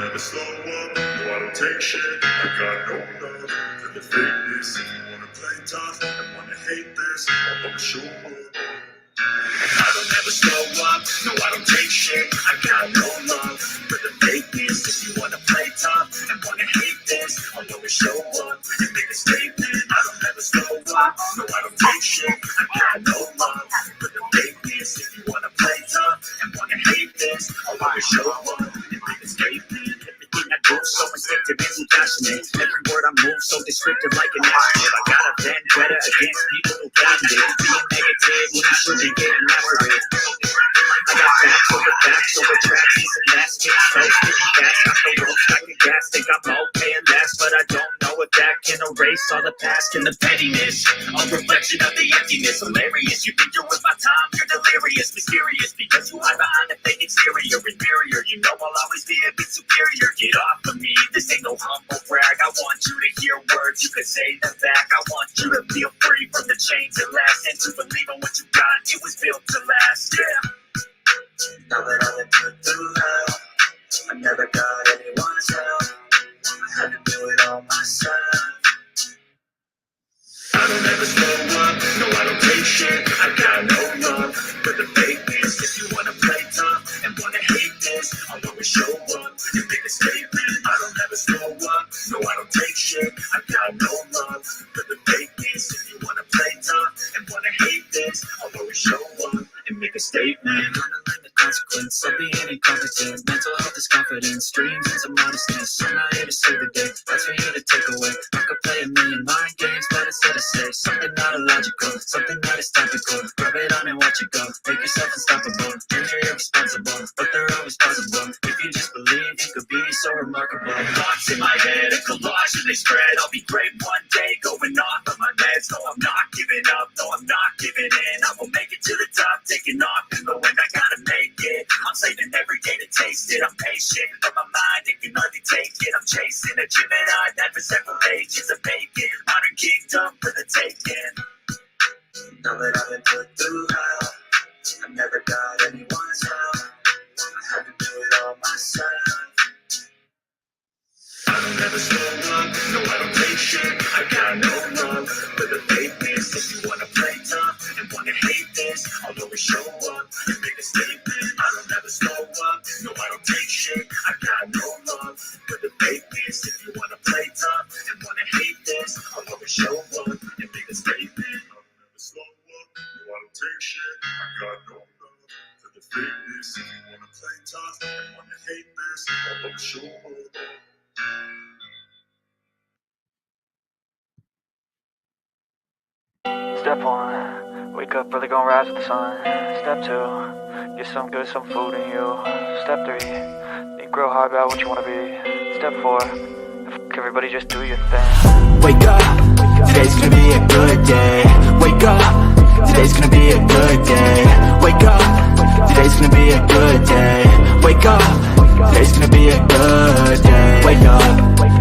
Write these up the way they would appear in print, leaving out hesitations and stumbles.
never slow up, no I don't take shit. I got no love for the fakeness. If you wanna play tough and wanna hate this, I'll never show up. I don't ever slow up, no I don't take shit. I got no love for the fakeness. If you wanna play tough and wanna hate this, I'll always show up and make a statement. I don't ever slow up, no I don't take shit. I got no love for the fakeness. If you wanna play tough and wanna hate this, I'll always show up and make a statement. Everything I do so instinctive and so passionate. Every word I move so descriptive like an adjective. I got a vendetta against people who found it. Being negative when you should be getting after it. I got facts over tracks, these and that. Spit so spitting fast, got the ropes, back and gas. Think I'm okay and last, but I don't know if that can erase all the past and the pettiness. A reflection of the emptiness, hilarious. You think you're with my time, you're delirious, mysterious, because you hide behind a fake exterior, inferior. You know I'll always be a bit superior. Get off of me, this ain't no humble brag. I want you to hear words, you can say them back. I want you to feel free from the chains that last, and to believe in what you got, it was built to last, yeah. Now that I've been put through hell, I never got anyone's help. I had to do it all myself. I don't ever slow up, no I don't take shit. I got no love for the fakeness. If you wanna play tough and wanna hate this, I'll always show up and make a statement. I don't ever slow up, no I don't take shit. I got no love for the fakeness. If you wanna play tough and wanna hate this, I'll always show up and make a statement. I'm gonna learn the consequence of being incompetent. Mental health is confidence, dreams and some modestness. I'm not here to save the day, that's for you to take away. I could play a million mind games, but instead of say something not illogical, something that is topical. Rub it on and watch it go. Make yourself unstoppable. Dreams are irresponsible, but they're always possible. If you just believe, you could be so remarkable. Thoughts in my head, a collage and they spread. I'll be great one day, going off of my meds. No, I'm not giving up, no, I'm not giving in. I will make it to the top, taking off in the wind. I gotta make it. I'm saving every day to taste it. I'm patient, but my mind, it can hardly take it. I'm chasing a Gemini that for several ages of bacon. Modern kingdom for the taking. Now that I've been put through hell, I never got anyone's help. I had to do it all myself. I don't ever slow up, no I don't take shit. I got no love for the fakeness. If you wanna play tough and wanna hate this, I'll always show up and make a statement. I don't ever slow up, no I don't take shit. I got no love for the fakeness. If you wanna play tough and wanna hate this, I'll always show up and make a statement. I don't ever slow up, no I don't take shit. I got no love for the fakeness. If you wanna play tough and wanna hate this, I'll always show up. Step 1, wake up early, gon' rise with the sun. Step 2, get some good, some food in you. Step 3, think real hard about what you wanna be. Step 4, everybody just do your thing. Wake up, today's gonna be a good day. Wake up, today's gonna be a good day. Wake up, today's gonna be a good day. Wake up, today's gonna be a good day. Wake up,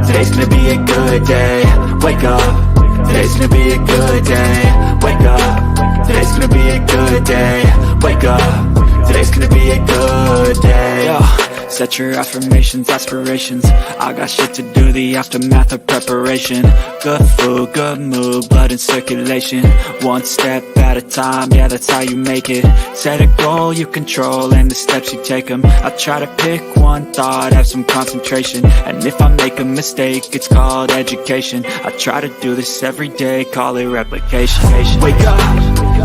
today's gonna be a good day. Wake up, today's gonna be a good day. Wake up, today's gonna be a good day. Wake up, today's gonna be a good day. Yo, set your affirmations, aspirations. I got shit to do, the aftermath of preparation. Good food, good mood, blood in circulation. One step at a time, yeah, that's how you make it. Set a goal you control and the steps you take them. I try to pick one thought, have some concentration. And if I make a mistake, it's called education. I try to do this every day, call it replication. Wake up,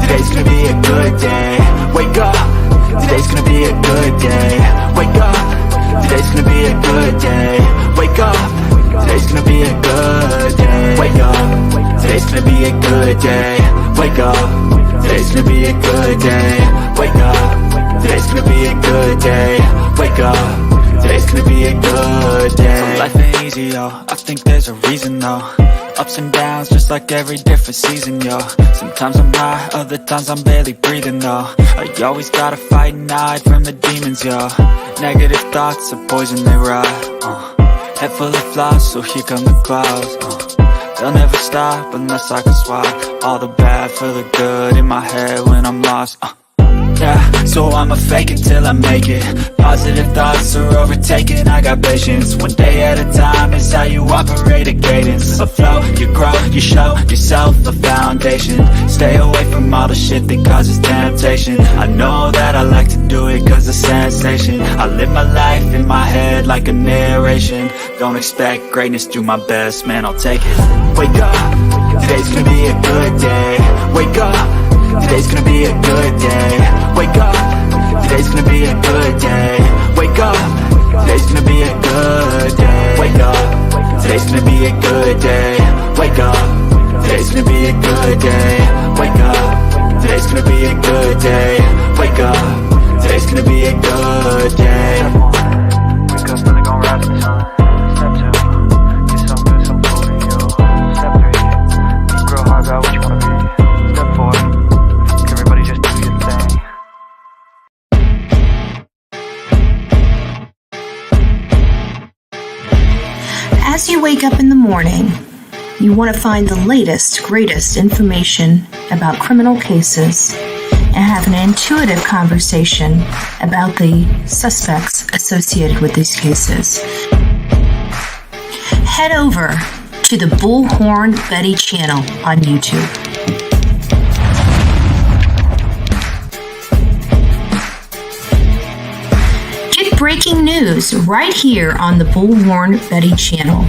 today's gonna be a good day. Wake up, today's gonna be a good day. Wake up, today's gonna be a good day. Wake up, today's gonna be a good day. Wake up, today's gonna be a good day. Wake up, today's gonna be a good day. Wake up, today's gonna be a good day. Wake up, today's gonna be a good day. So life ain't easy, yo, I think there's a reason though. Ups and downs, just like every different season, yo. Sometimes I'm high, other times I'm barely breathing, though. I always gotta fight and hide from the demons, yo. Negative thoughts are poison, they rot. Head full of flies, so here come the clouds. They'll never stop unless I can swap all the bad for the good in my head when I'm lost. Yeah, so I'ma fake it till I make it. Positive thoughts are overtaken, I got patience. One day at a time is how you operate a cadence. A flow, you grow, you show yourself a foundation. Stay away from all the shit that causes temptation. I know that I like to do it cause of sensation. I live my life in my head like a narration. Don't expect greatness, do my best, man, I'll take it. Wake up, today's gonna be a good day. Wake up, today's gonna be a good day. Wake up, today's gonna be a good day. Wake up, today's gonna be a good day. Wake up, today's gonna be a good day. Wake up, today's gonna be a good day. Wake up, today's gonna be a good day. Wake up, today's gonna be a good day. Wake up, really gon' rise with the sun. Step 2, get some good, some food in you. Step 3, think real hard about what you wanna be. Step 4, everybody just do your thing. As you wake up in the morning, you want to find the latest, greatest information about criminal cases and have an intuitive conversation about the suspects associated with these cases. Head over to the Bullhorn Betty channel on YouTube. Get breaking news right here on the Bullhorn Betty channel.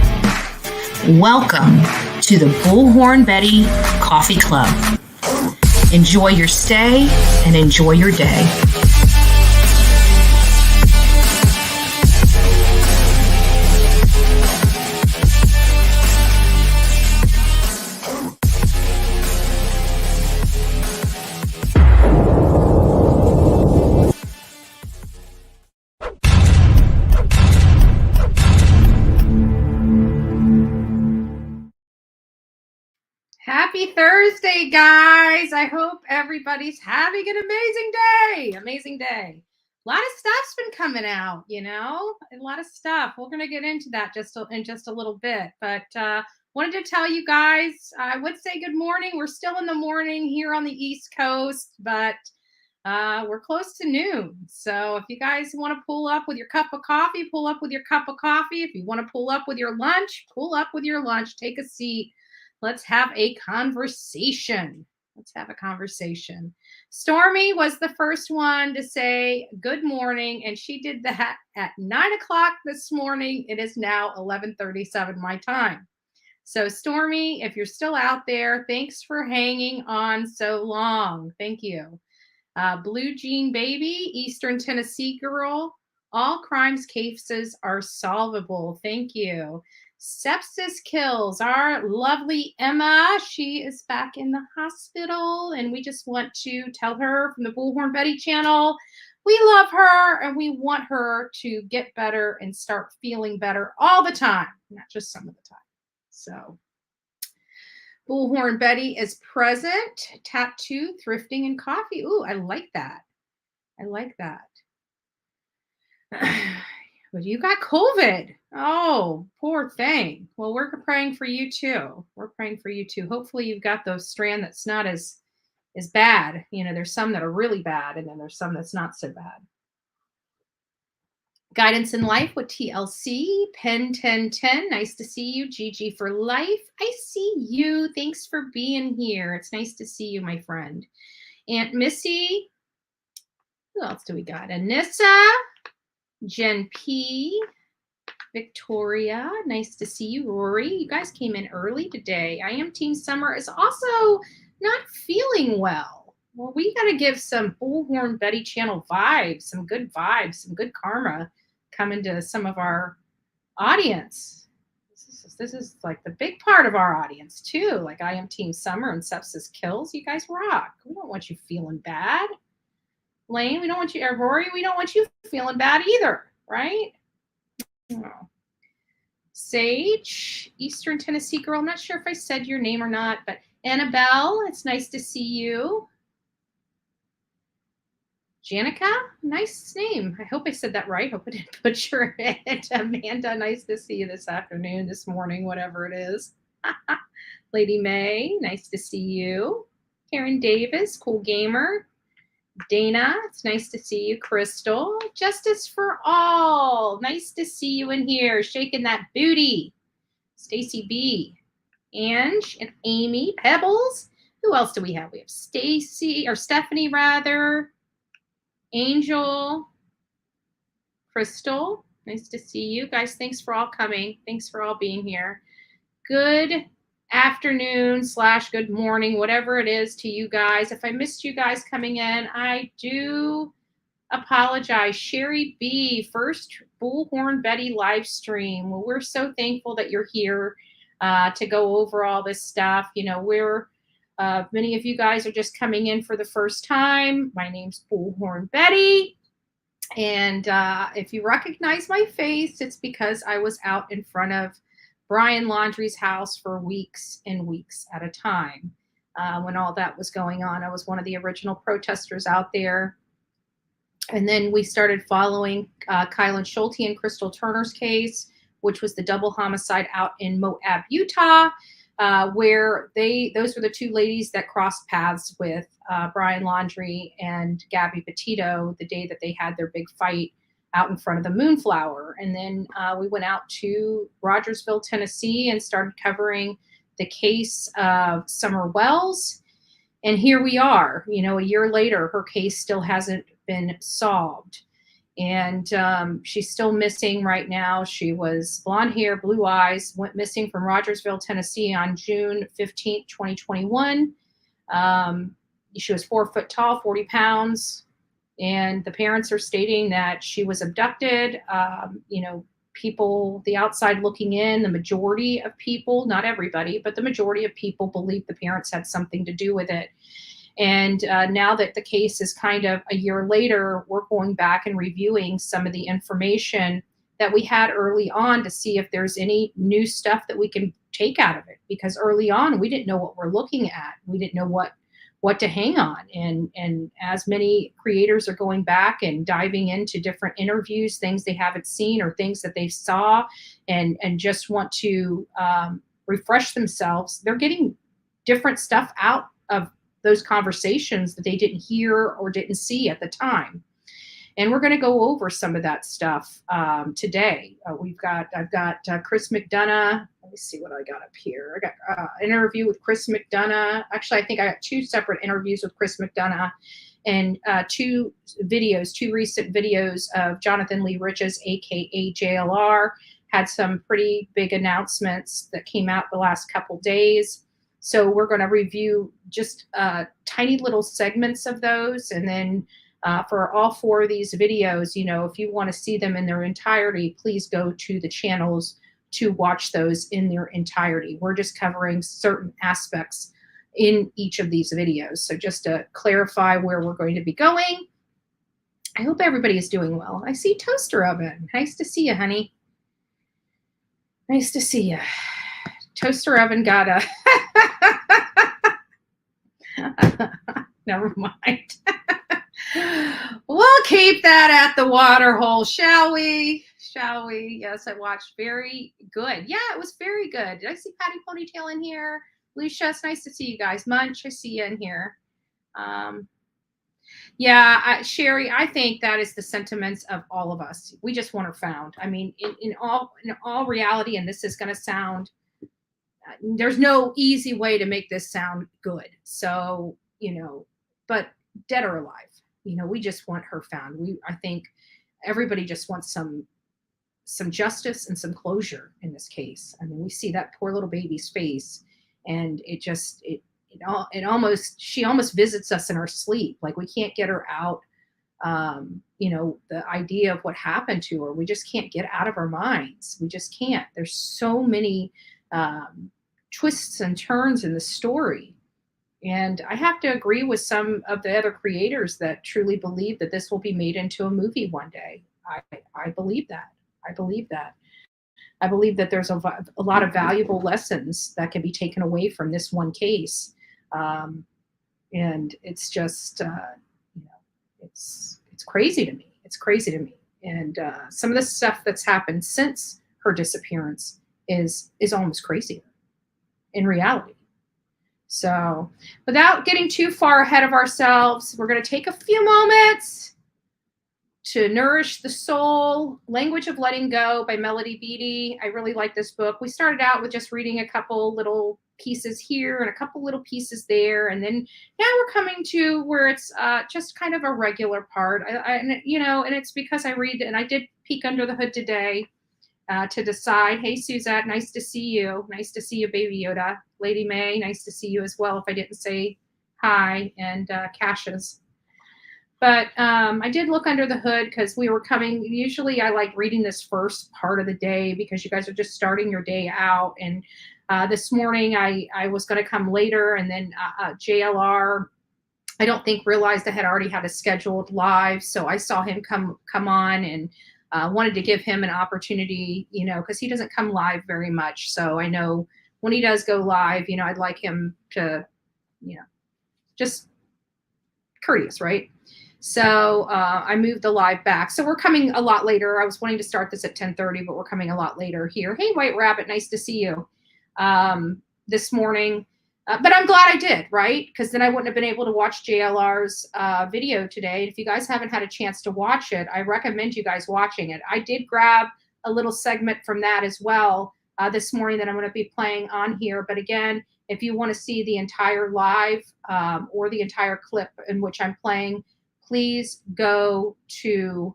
Welcome to the Bullhorn Betty Coffee Club. Enjoy your stay and enjoy your day. Happy Thursday, guys. I hope everybody's having an amazing day. Amazing day. A lot of stuff's been coming out, a lot of stuff. We're going to get into that in just a little bit. But wanted to tell you guys, I would say good morning. We're still in the morning here on the East Coast, but we're close to noon. So if you guys want to pull up with your cup of coffee, pull up with your cup of coffee. If you want to pull up with your lunch, pull up with your lunch. Take a seat. Let's have a conversation. Stormy was the first one to say good morning, and she did that at 9 o'clock this morning. It is now 11:37 my time. So Stormy, if you're still out there, thanks for hanging on so long. Thank you. Blue Jean Baby, Eastern Tennessee girl. All crimes cases are solvable. Thank you. Sepsis kills. Our lovely Emma, she is back in the hospital, and we just want to tell her from the Bullhorn Betty channel, we love her and we want her to get better and start feeling better all the time, not just some of the time. So Bullhorn Betty is present. Tattoo, thrifting, and coffee. Ooh, I like that. But you got COVID. Oh, poor thing. Well, we're praying for you too. Hopefully you've got those strand that's not as bad. There's some that are really bad, and then there's some that's not so bad. Guidance in Life with TLC, Pen 1010. Nice to see you. Gigi for Life. I see you. Thanks for being here. It's nice to see you, my friend. Aunt Missy. Who else do we got? Anissa. Jen P. Victoria, nice to see you. Rory, you guys came in early today. I Am Team Summer is also not feeling well. Well, we got to give some Bullhorn Betty channel vibes, some good karma coming to some of our audience. This is like the big part of our audience too. Like I Am Team Summer and Sepsis Kills. You guys rock. We don't want you feeling bad. Lane, we don't want you, Rory, we don't want you feeling bad either, right? Oh. Sage, Eastern Tennessee girl. I'm not sure if I said your name or not, but Annabelle, it's nice to see you. Janica, nice name. I hope I said that right. Hope I didn't butcher it. Amanda, nice to see you this afternoon, this morning, whatever it is. Lady May, nice to see you. Karen Davis, cool gamer. Dana, it's nice to see you. Crystal, Justice for All, nice to see you in here, shaking that booty. Stacy B, Ange, and Amy. Pebbles. Who else do we have? We have Stacy, or Stephanie rather. Angel. Crystal, nice to see you guys. Thanks for all coming. Thanks for all being here. Good afternoon / good morning, whatever it is to you guys. If I missed you guys coming in, I do apologize. Sherry B, first Bullhorn Betty live stream. Well, we're so thankful that you're here to go over all this stuff. You know, we're many of you guys are just coming in for the first time. My name's Bullhorn Betty. And if you recognize my face, it's because I was out in front of Brian Laundrie's house for weeks and weeks at a time. When all that was going on, I was one of the original protesters out there. And then we started following Kylen Schulte and Crystal Turner's case, which was the double homicide out in Moab, Utah, where those were the two ladies that crossed paths with Brian Laundrie and Gabby Petito the day that they had their big fight out in front of the Moonflower. And then we went out to Rogersville, Tennessee, and started covering the case of Summer Wells. And here we are, you know, a year later, her case still hasn't been solved. And she's still missing right now. She was blonde hair, blue eyes, went missing from Rogersville, Tennessee on June 15th, 2021. She was 4 foot tall, 40 pounds. And the parents are stating that she was abducted. You know, people, the outside looking in, the majority of people, not everybody, but the majority of people believe the parents had something to do with it. And now that the case is kind of a year later, we're going back and reviewing some of the information that we had early on to see if there's any new stuff that we can take out of it. Because early on, we didn't know what we're looking at. We didn't know what to hang on. And as many creators are going back and diving into different interviews, things they haven't seen or things that they saw and just want to refresh themselves, they're getting different stuff out of those conversations that they didn't hear or didn't see at the time. And we're going to go over some of that stuff today. I've got Chris McDonough. Let me see what I got up here. I got an interview with Chris McDonough. Actually, I think I got 2 separate interviews with Chris McDonough and 2 recent videos of Jonathan Lee Riches, aka JLR, had some pretty big announcements that came out the last couple days. So we're going to review just tiny little segments of those. And then for all 4 of these videos, you know, if you want to see them in their entirety, please go to the channels to watch those in their entirety. We're just covering certain aspects in each of these videos. So just to clarify where we're going to be going, I hope everybody is doing well. I see Toaster Oven. Nice to see you, honey. Nice to see you. Toaster Oven got a... Never mind. We'll keep that at the water hole, shall we? Shall we? Yes, I watched. Very good. Yeah, it was very good. Did I see Patty Ponytail in here? Lucia, it's nice to see you guys. Munch, I see you in here. Sherry, I think that is the sentiments of all of us. We just want her found. I mean, in all reality, and this is going to sound, there's no easy way to make this sound good. So, you know, but dead or alive, you know, we just want her found. I think everybody just wants some justice and some closure in this case. I mean, we see that poor little baby's face, and she almost visits us in our sleep. Like, we can't get her out. You know, the idea of what happened to her, we just can't get out of our minds. We just can't. There's so many twists and turns in the story. And I have to agree with some of the other creators that truly believe that this will be made into a movie one day. I believe that. I believe that. I believe that there's a lot of valuable lessons that can be taken away from this one case. And it's just, you know, it's crazy to me. It's crazy to me. And some of the stuff that's happened since her disappearance is almost crazy in reality. So without getting too far ahead of ourselves, we're going to take a few moments to nourish the soul. Language of Letting Go by Melody Beattie. I really like this book. We started out with just reading a couple little pieces here and a couple little pieces there, and then now we're coming to where it's just kind of a regular part. And it's because I read, and I did peek under the hood today to decide. Hey, Suzette, nice to see you. Nice to see you, Baby Yoda. Lady May, nice to see you as well, if I didn't say hi, and Cassius. But I did look under the hood because we were coming. Usually I like reading this first part of the day because you guys are just starting your day out. And this morning I was going to come later, and then JLR, I don't think realized I had already had a scheduled live. So I saw him come on, and wanted to give him an opportunity, because he doesn't come live very much. So I know when he does go live, I'd like him to, just courteous, right? So I moved the live back. So we're coming a lot later. I was wanting to start this at 10:30, but we're coming a lot later here. Hey, White Rabbit, nice to see you this morning. But I'm glad I did, right? Because then I wouldn't have been able to watch JLR's video today. If you guys haven't had a chance to watch it, I recommend you guys watching it. I did grab a little segment from that as well this morning that I'm going to be playing on here. But again, if you want to see the entire live or the entire clip in which I'm playing, please go to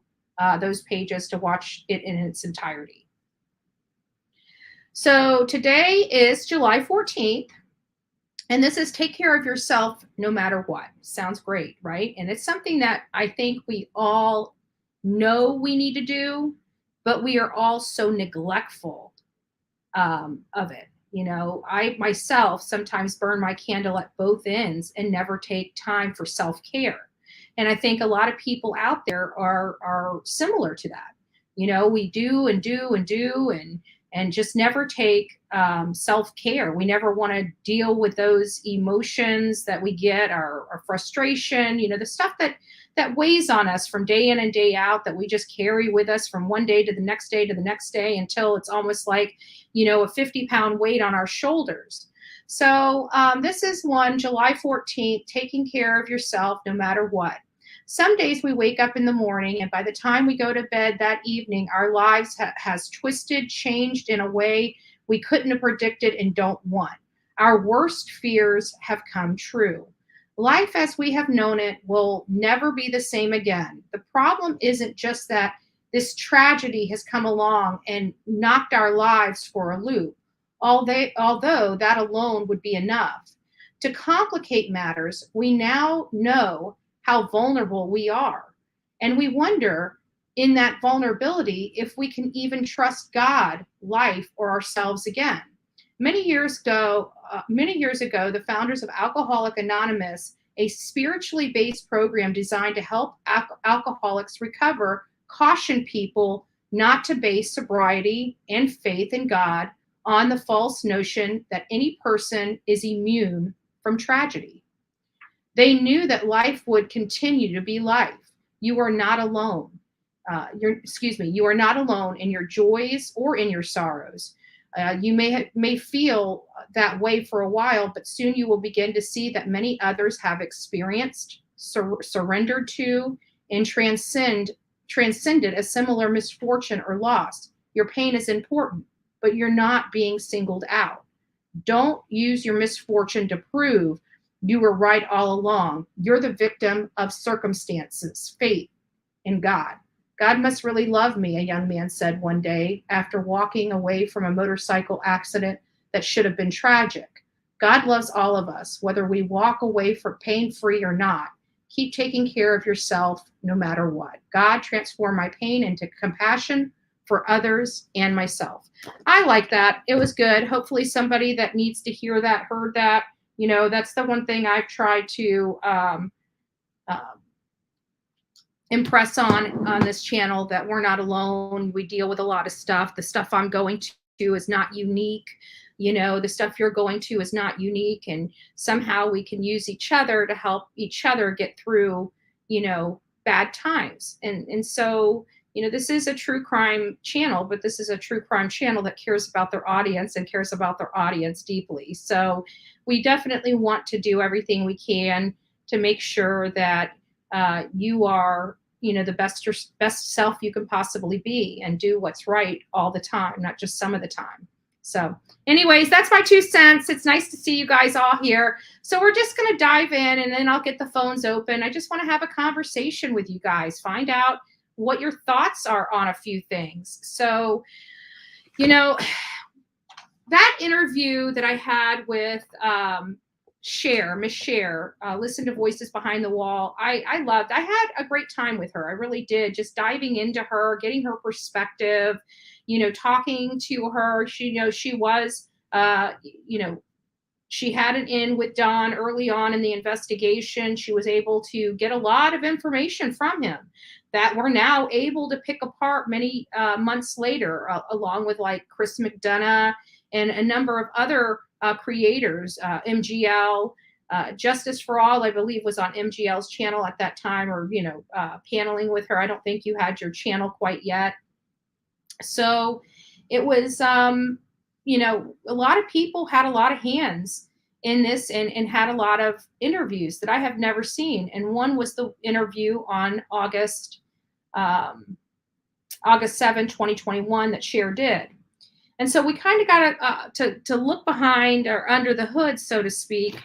those pages to watch it in its entirety. So today is July 14th. And this is take care of yourself no matter what. Sounds great, right? And it's something that I think we all know we need to do, but we are all so neglectful of it. I myself sometimes burn my candle at both ends and never take time for self-care. And I think a lot of people out there are similar to that. We do and do and do and just never take self-care. We never want to deal with those emotions that we get, our frustration, the stuff that weighs on us from day in and day out, that we just carry with us from one day to the next day to the next day until it's almost like, a 50-pound weight on our shoulders. So this is one, July 14th, taking care of yourself no matter what. Some days we wake up in the morning, and by the time we go to bed that evening, our lives has twisted, changed in a way we couldn't have predicted and don't want. Our worst fears have come true. Life as we have known it will never be the same again. The problem isn't just that this tragedy has come along and knocked our lives for a loop, although that alone would be enough. To complicate matters, we now know how vulnerable we are. And we wonder in that vulnerability if we can even trust God, life, or ourselves again. Many years ago, the founders of Alcoholics Anonymous, a spiritually based program designed to help alcoholics recover, cautioned people not to base sobriety and faith in God on the false notion that any person is immune from tragedy. They knew that life would continue to be life. You are not alone. You are not alone in your joys or in your sorrows. You may feel that way for a while, but soon you will begin to see that many others have experienced, surrendered to, and transcended a similar misfortune or loss. Your pain is important, but you're not being singled out. Don't use your misfortune to prove you were right all along. You're the victim of circumstances, fate, and God. God must really love me, a young man said one day after walking away from a motorcycle accident that should have been tragic. God loves all of us, whether we walk away for pain-free or not. Keep taking care of yourself no matter what. God transformed my pain into compassion for others and myself. I like that. It was good. Hopefully somebody that needs to hear that heard that. That's the one thing I've tried to impress on this channel, that we're not alone. We deal with a lot of stuff. The stuff I'm going to is not unique. The stuff you're going to is not unique. And somehow we can use each other to help each other get through, bad times. And so, this is a true crime channel, but this is a true crime channel that cares about their audience and cares about their audience deeply. So we definitely want to do everything we can to make sure that you are, the best self you can possibly be, and do what's right all the time, not just some of the time. So anyways, that's my 2 cents. It's nice to see you guys all here. So we're just going to dive in, and then I'll get the phones open. I just want to have a conversation with you guys, find out what your thoughts are on a few things. So, that interview that I had with Miss Cher, Listen to Voices Behind the Wall, I loved. I had a great time with her. I really did. Just diving into her, getting her perspective, talking to her. She was, she had an in with Don early on in the investigation. She was able to get a lot of information from him that we're now able to pick apart many months later, along with like Chris McDonough and a number of other creators, MGL, Justice for All, I believe, was on MGL's channel at that time, or, paneling with her. I don't think you had your channel quite yet. So it was, a lot of people had a lot of hands in this, and had a lot of interviews that I have never seen. And one was the interview on August 7, 2021 that Cher did. And so we kind of got to look behind, or under the hood, so to speak,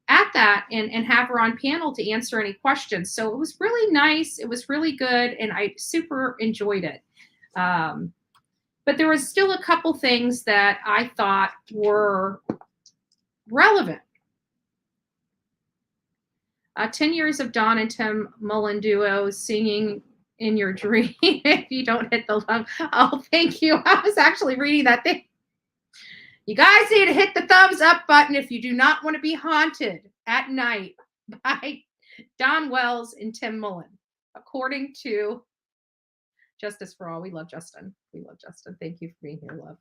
at that, and have her on panel to answer any questions. So it was really nice. It was really good, and I super enjoyed it. But there was still a couple things that I thought were relevant. 10 years of Don and Tim Mullen duo singing in your dream if you don't hit the love. Oh, thank you. I was actually reading that thing. You guys need to hit the thumbs up button if you do not want to be haunted at night by Don Wells and Tim Mullen, according to Justice for All. We love Justin. We love Justin. Thank you for being here, love.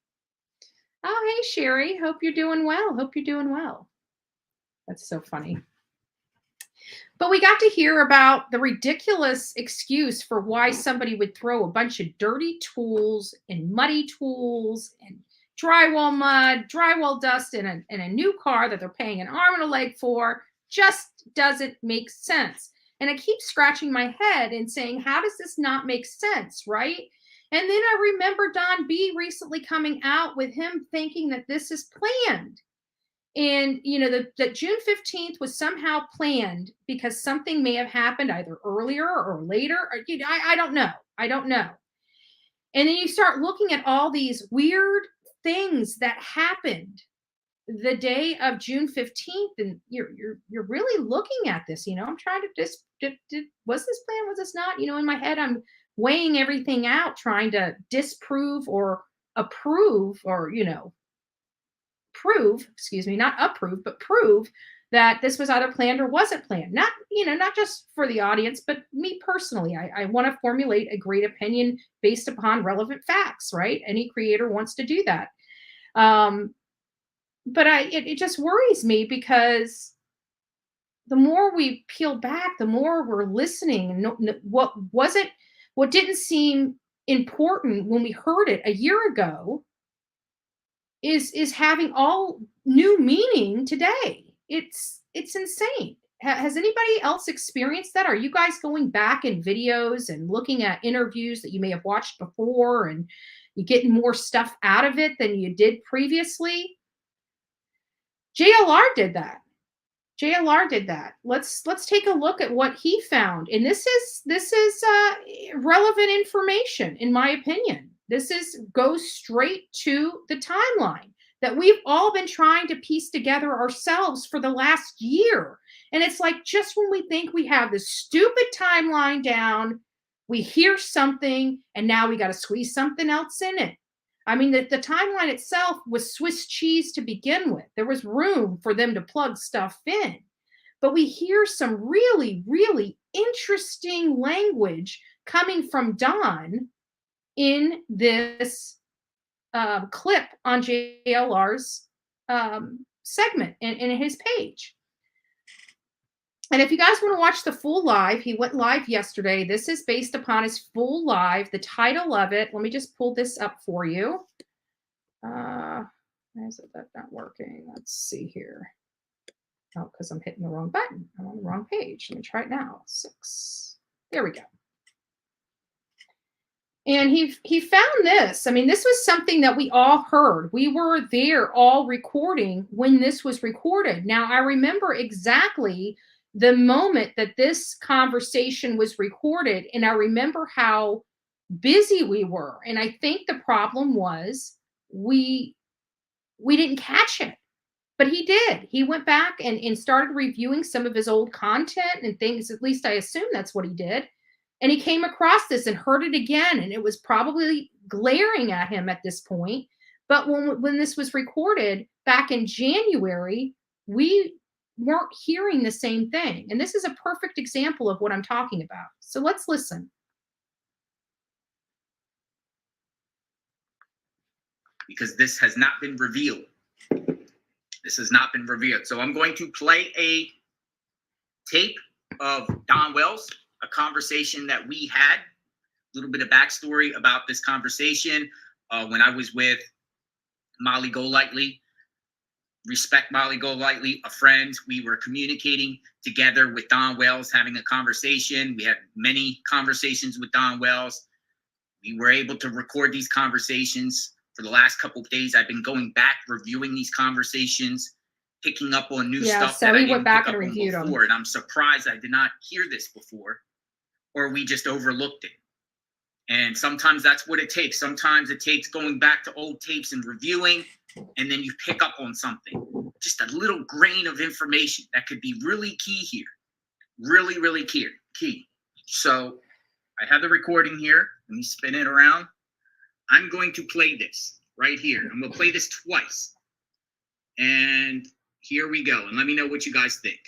Oh, hey, Sherry. Hope you're doing well. That's so funny. But we got to hear about the ridiculous excuse for why somebody would throw a bunch of dirty tools and muddy tools and drywall mud, drywall dust in a new car that they're paying an arm and a leg for. Just doesn't make sense. And I keep scratching my head and saying, how does this not make sense, right? And then I remember Don B recently coming out with him thinking that this is planned. And, that June 15th was somehow planned because something may have happened either earlier or later. Or, I don't know. And then you start looking at all these weird things that happened the day of June 15th, and you're really looking at this. I'm trying to was this planned? Was this not? In my head, I'm weighing everything out, trying to disprove or approve, or prove, not approve, but prove that this was either planned or wasn't planned. Not just for the audience, but me personally. I want to formulate a great opinion based upon relevant facts, right? Any creator wants to do that. But it just worries me, because the more we peel back, the more we're listening. What didn't seem important when we heard it a year ago is having all new meaning today. It's insane. Has anybody else experienced that? Are you guys going back in videos and looking at interviews that you may have watched before, and you getting more stuff out of it than you did previously? JLR did that. Let's take a look at what he found. And this is relevant information, in my opinion. This goes straight to the timeline that we've all been trying to piece together ourselves for the last year. And it's like, just when we think we have this stupid timeline down, we hear something, and now we got to squeeze something else in it. I mean, the timeline itself was Swiss cheese to begin with. There was room for them to plug stuff in. But we hear some really, really interesting language coming from Don in this clip on JLR's segment and his page. And if you guys want to watch the full live, he went live yesterday. This is based upon his full live. The title of it, let me just pull this up for you. Why is it that not working? Let's see here. Oh, because I'm hitting the wrong button. I'm on the wrong page. Let me try it now. 6. There we go. And he found this. I mean, this was something that we all heard. We were there all recording when this was recorded. Now, I remember exactly the moment that this conversation was recorded, and I remember how busy we were. And I think the problem was we didn't catch it. But he did. He went back and started reviewing some of his old content and things. At least I assume that's what he did. And he came across this and heard it again. And it was probably glaring at him at this point. But when this was recorded back in January, we weren't hearing the same thing. And this is a perfect example of what I'm talking about. So let's listen. Because this has not been revealed. This has not been revealed. So I'm going to play a tape of Don Wells, a conversation that we had, a little bit of backstory about this conversation when I was with Molly Golightly. Respect Molly Golightly, a friend. We were communicating together with Don Wells, having a conversation. We had many conversations with Don Wells. We were able to record these conversations. For the last couple of days, I've been going back, reviewing these conversations, picking up on new stuff so that I he didn't went back pick and up on reviewed before. And I'm surprised I did not hear this before, or we just overlooked it. And sometimes that's what it takes. Sometimes it takes going back to old tapes and reviewing, and then you pick up on something, just a little grain of information that could be really key here. Really, really key. So I have the recording here. Let me spin it around. I'm going to play this right here. I'm going to play this twice. And here we go. And let me know what you guys think.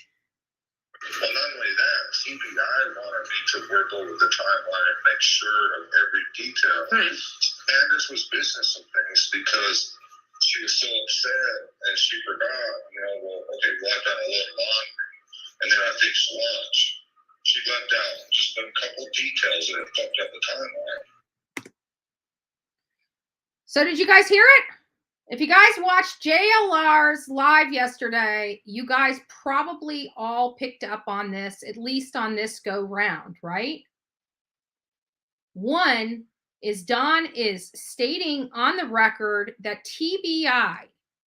Well, not only that, CPI wanted me to work over the timeline and make sure of every detail. Right. Candace was missing some things because she was so upset and she forgot, well, okay, well, I've done a little laundry. And then I fixed lunch. She left out just a couple details that have fucked up the timeline. So did you guys hear it? If you guys watched JLR's live yesterday, you guys probably all picked up on this, at least on this go round, right? One is Don is stating on the record that TBI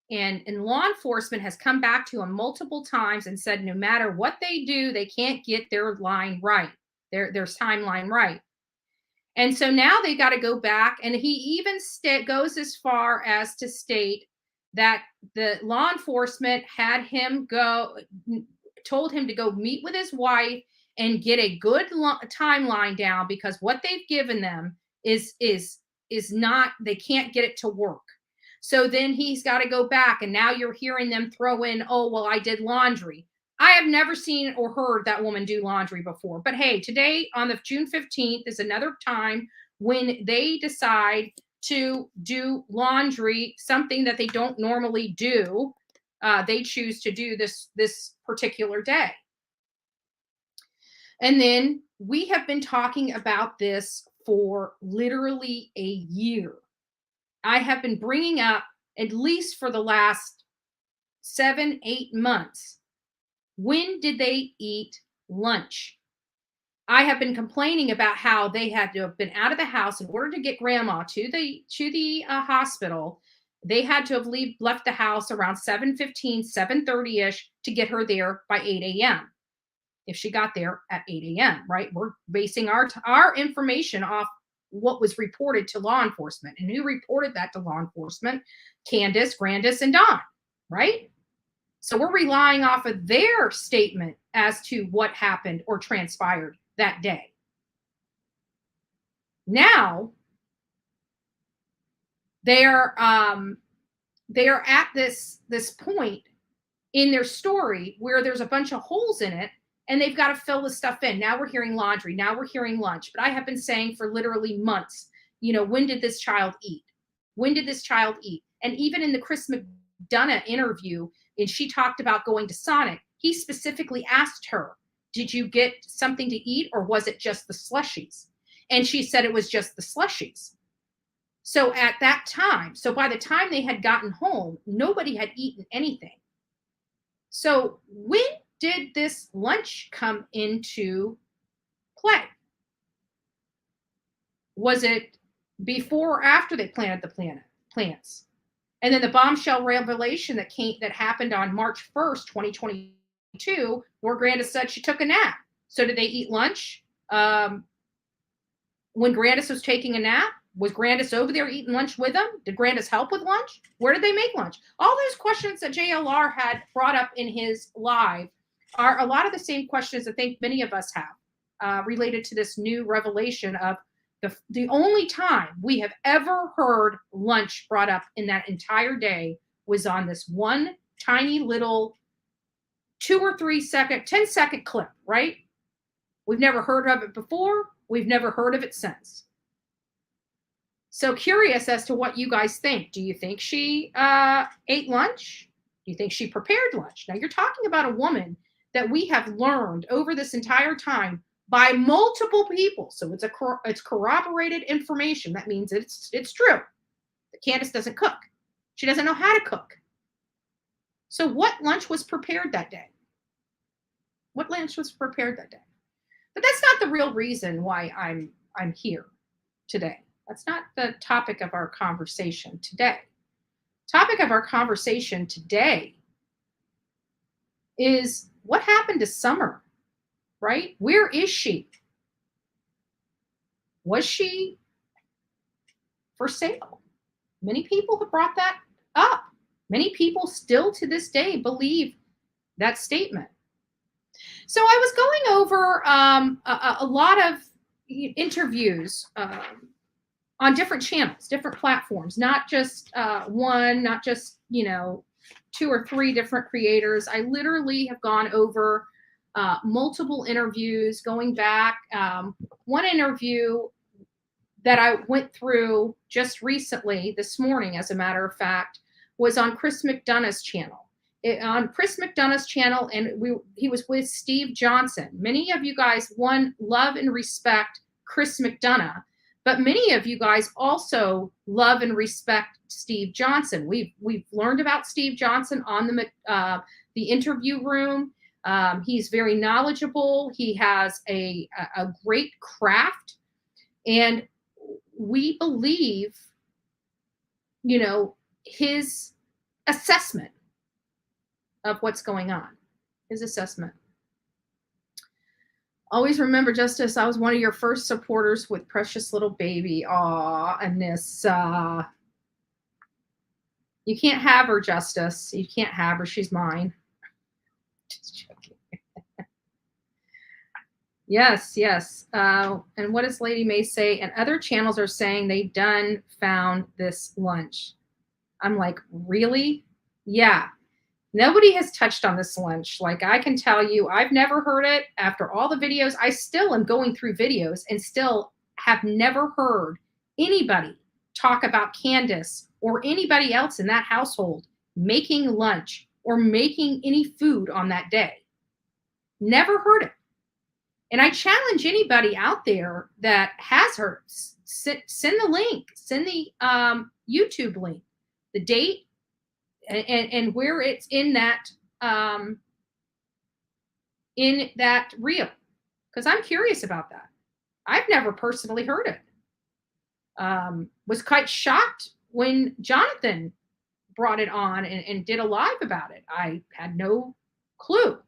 and law enforcement has come back to him multiple times and said no matter what they do, they can't get their line right, their timeline right. And so now they got to go back, and he even goes as far as to state that the law enforcement had him told him to go meet with his wife and get a good timeline down, because what they've given them is not, they can't get it to work. So then he's got to go back, and now you're hearing them throw in, oh, well, I did laundry. I have never seen or heard that woman do laundry before. But hey, today on the June 15th is another time when they decide to do laundry, something that they don't normally do. They choose to do this particular day. And then we have been talking about this for literally a year. I have been bringing up, at least for the last 7-8 months, when did they eat lunch? I have been complaining about how they had to have been out of the house in order to get grandma to the hospital. They had to have left the house around 7:15, 7:30-ish to get her there by 8 a.m. If she got there at 8 a.m., right? We're basing our information off what was reported to law enforcement. And who reported that to law enforcement? Candace, Grandis, and Don, right? So we're relying off of their statement as to what happened or transpired that day. Now they are at this point in their story where there's a bunch of holes in it, and they've got to fill this stuff in. Now we're hearing laundry. Now we're hearing lunch. But I have been saying for literally months, when did this child eat? When did this child eat? And even in the Chris McDonough interview, and she talked about going to Sonic, he specifically asked her, did you get something to eat, or was it just the slushies? And she said it was just the slushies. So at that time, so by the time they had gotten home, nobody had eaten anything. So when did this lunch come into play? Was it before or after they planted the plants? And then the bombshell revelation that happened on March 1st, 2022, where Grandis said she took a nap. So did they eat lunch when Grandis was taking a nap? Was Grandis over there eating lunch with them? Did Grandis help with lunch? Where did they make lunch? All those questions that JLR had brought up in his live are a lot of the same questions I think many of us have related to this new revelation of the only time we have ever heard lunch brought up in that entire day was on this one tiny little 2 or 3 second, 10-second clip, right? We've never heard of it before. We've never heard of it since. So curious as to what you guys think. Do you think she ate lunch? Do you think she prepared lunch? Now you're talking about a woman that we have learned over this entire time by multiple people. So it's corroborated information. That means it's true. That Candus doesn't cook. She doesn't know how to cook. So what lunch was prepared that day? What lunch was prepared that day? But that's not the real reason why I'm here today. That's not the topic of our conversation today. Topic of our conversation today is what happened to Summer, right? Where is she? Was she for sale? Many people have brought that up. Many people still to this day believe that statement. So I was going over a lot of interviews on different channels, different platforms, not just one, not just, 2 or 3 different creators. I literally have gone over multiple interviews going back. One interview that I went through just recently, this morning, as a matter of fact, was on Chris McDonough's channel. On Chris McDonough's channel, and he was with Steve Johnson. Many of you guys, love and respect Chris McDonough, but many of you guys also love and respect Steve Johnson. We've learned about Steve Johnson on the interview room. He's very knowledgeable. He has a great craft, and we believe, his assessment of what's going on, his assessment. Always remember, Justice, I was one of your first supporters with Precious Little Baby. Aw, Anissa. You can't have her, Justice. You can't have her. She's mine. Just joking. Yes. And what does Lady May say? And other channels are saying they found this lunch. I'm like, really? Yeah. Nobody has touched on this lunch. Like, I can tell you, I've never heard it. After all the videos, I still am going through videos and still have never heard anybody talk about Candus or anybody else in that household making lunch or making any food on that day. Never heard it. And I challenge anybody out there that has heard, send the link, send the YouTube link, the date, and where it's in that reel, because I'm curious about that. I've never personally heard it. Was quite shocked when Jonathan brought it on and did a live about it. I had no clue.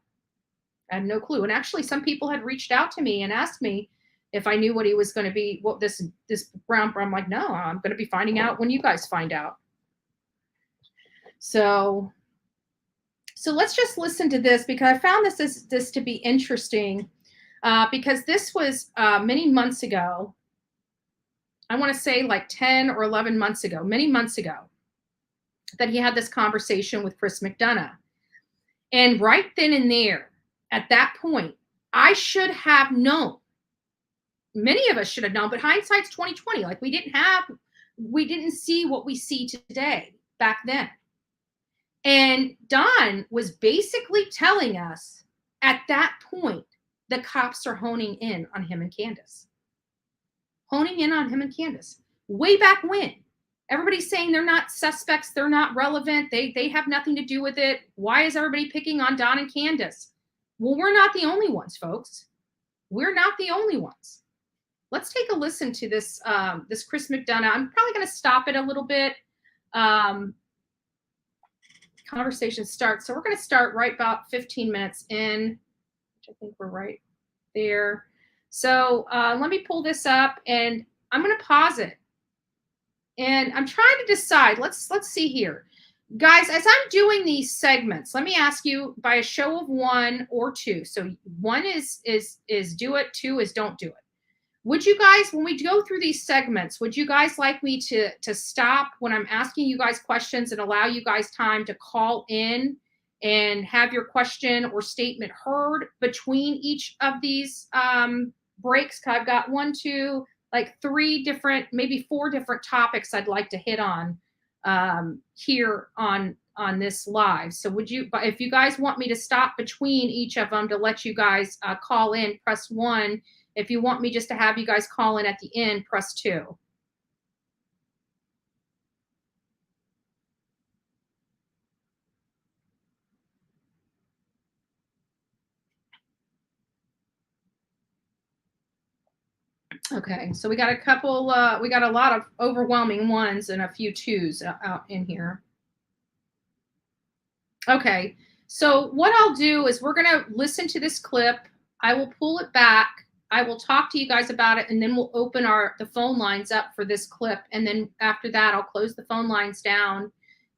And actually, some people had reached out to me and asked me if I knew what he was going to be. What this brown. I'm like, no, I'm going to be finding out when you guys find out. So let's just listen to this, because I found this to be interesting, because this was many months ago. I want to say like 10 or 11 months ago, many months ago, that he had this conversation with Chris McDonough. And right then and there, at that point, I should have known. Many of us should have known, but hindsight's 2020. Like, we didn't see what we see today back then. And Don was basically telling us at that point the cops are honing in on him and Candus. Honing in on him and Candus. Way back when. Everybody's saying they're not suspects, they're not relevant, they have nothing to do with it. Why is everybody picking on Don and Candus? Well, we're not the only ones, folks. We're not the only ones. Let's take a listen to this this Chris McDonough. I'm probably going to stop it a little bit. Conversation starts. So we're going to start right about 15 minutes in, which I think we're right there. So let me pull this up, and I'm going to pause it. And I'm trying to decide. Let's see here. Guys, as I'm doing these segments, let me ask you by a show of 1 or 2. So 1 is do it, 2 is don't do it. Would you guys, when we go through these segments, would you guys like me to stop when I'm asking you guys questions and allow you guys time to call in and have your question or statement heard between each of these breaks? I've got 1, 2, like 3 different, maybe 4 different topics I'd like to hit on here on this live. So would you, if you guys want me to stop between each of them to let you guys call in, press 1. If you want me just to have you guys call in at the end, press 2. Okay, so we got a couple, we got a lot of overwhelming 1s and a few 2s out in here. Okay, so what I'll do is we're going to listen to this clip. I will pull it back. I will talk to you guys about it, and then we'll open the phone lines up for this clip. And then after that, I'll close the phone lines down,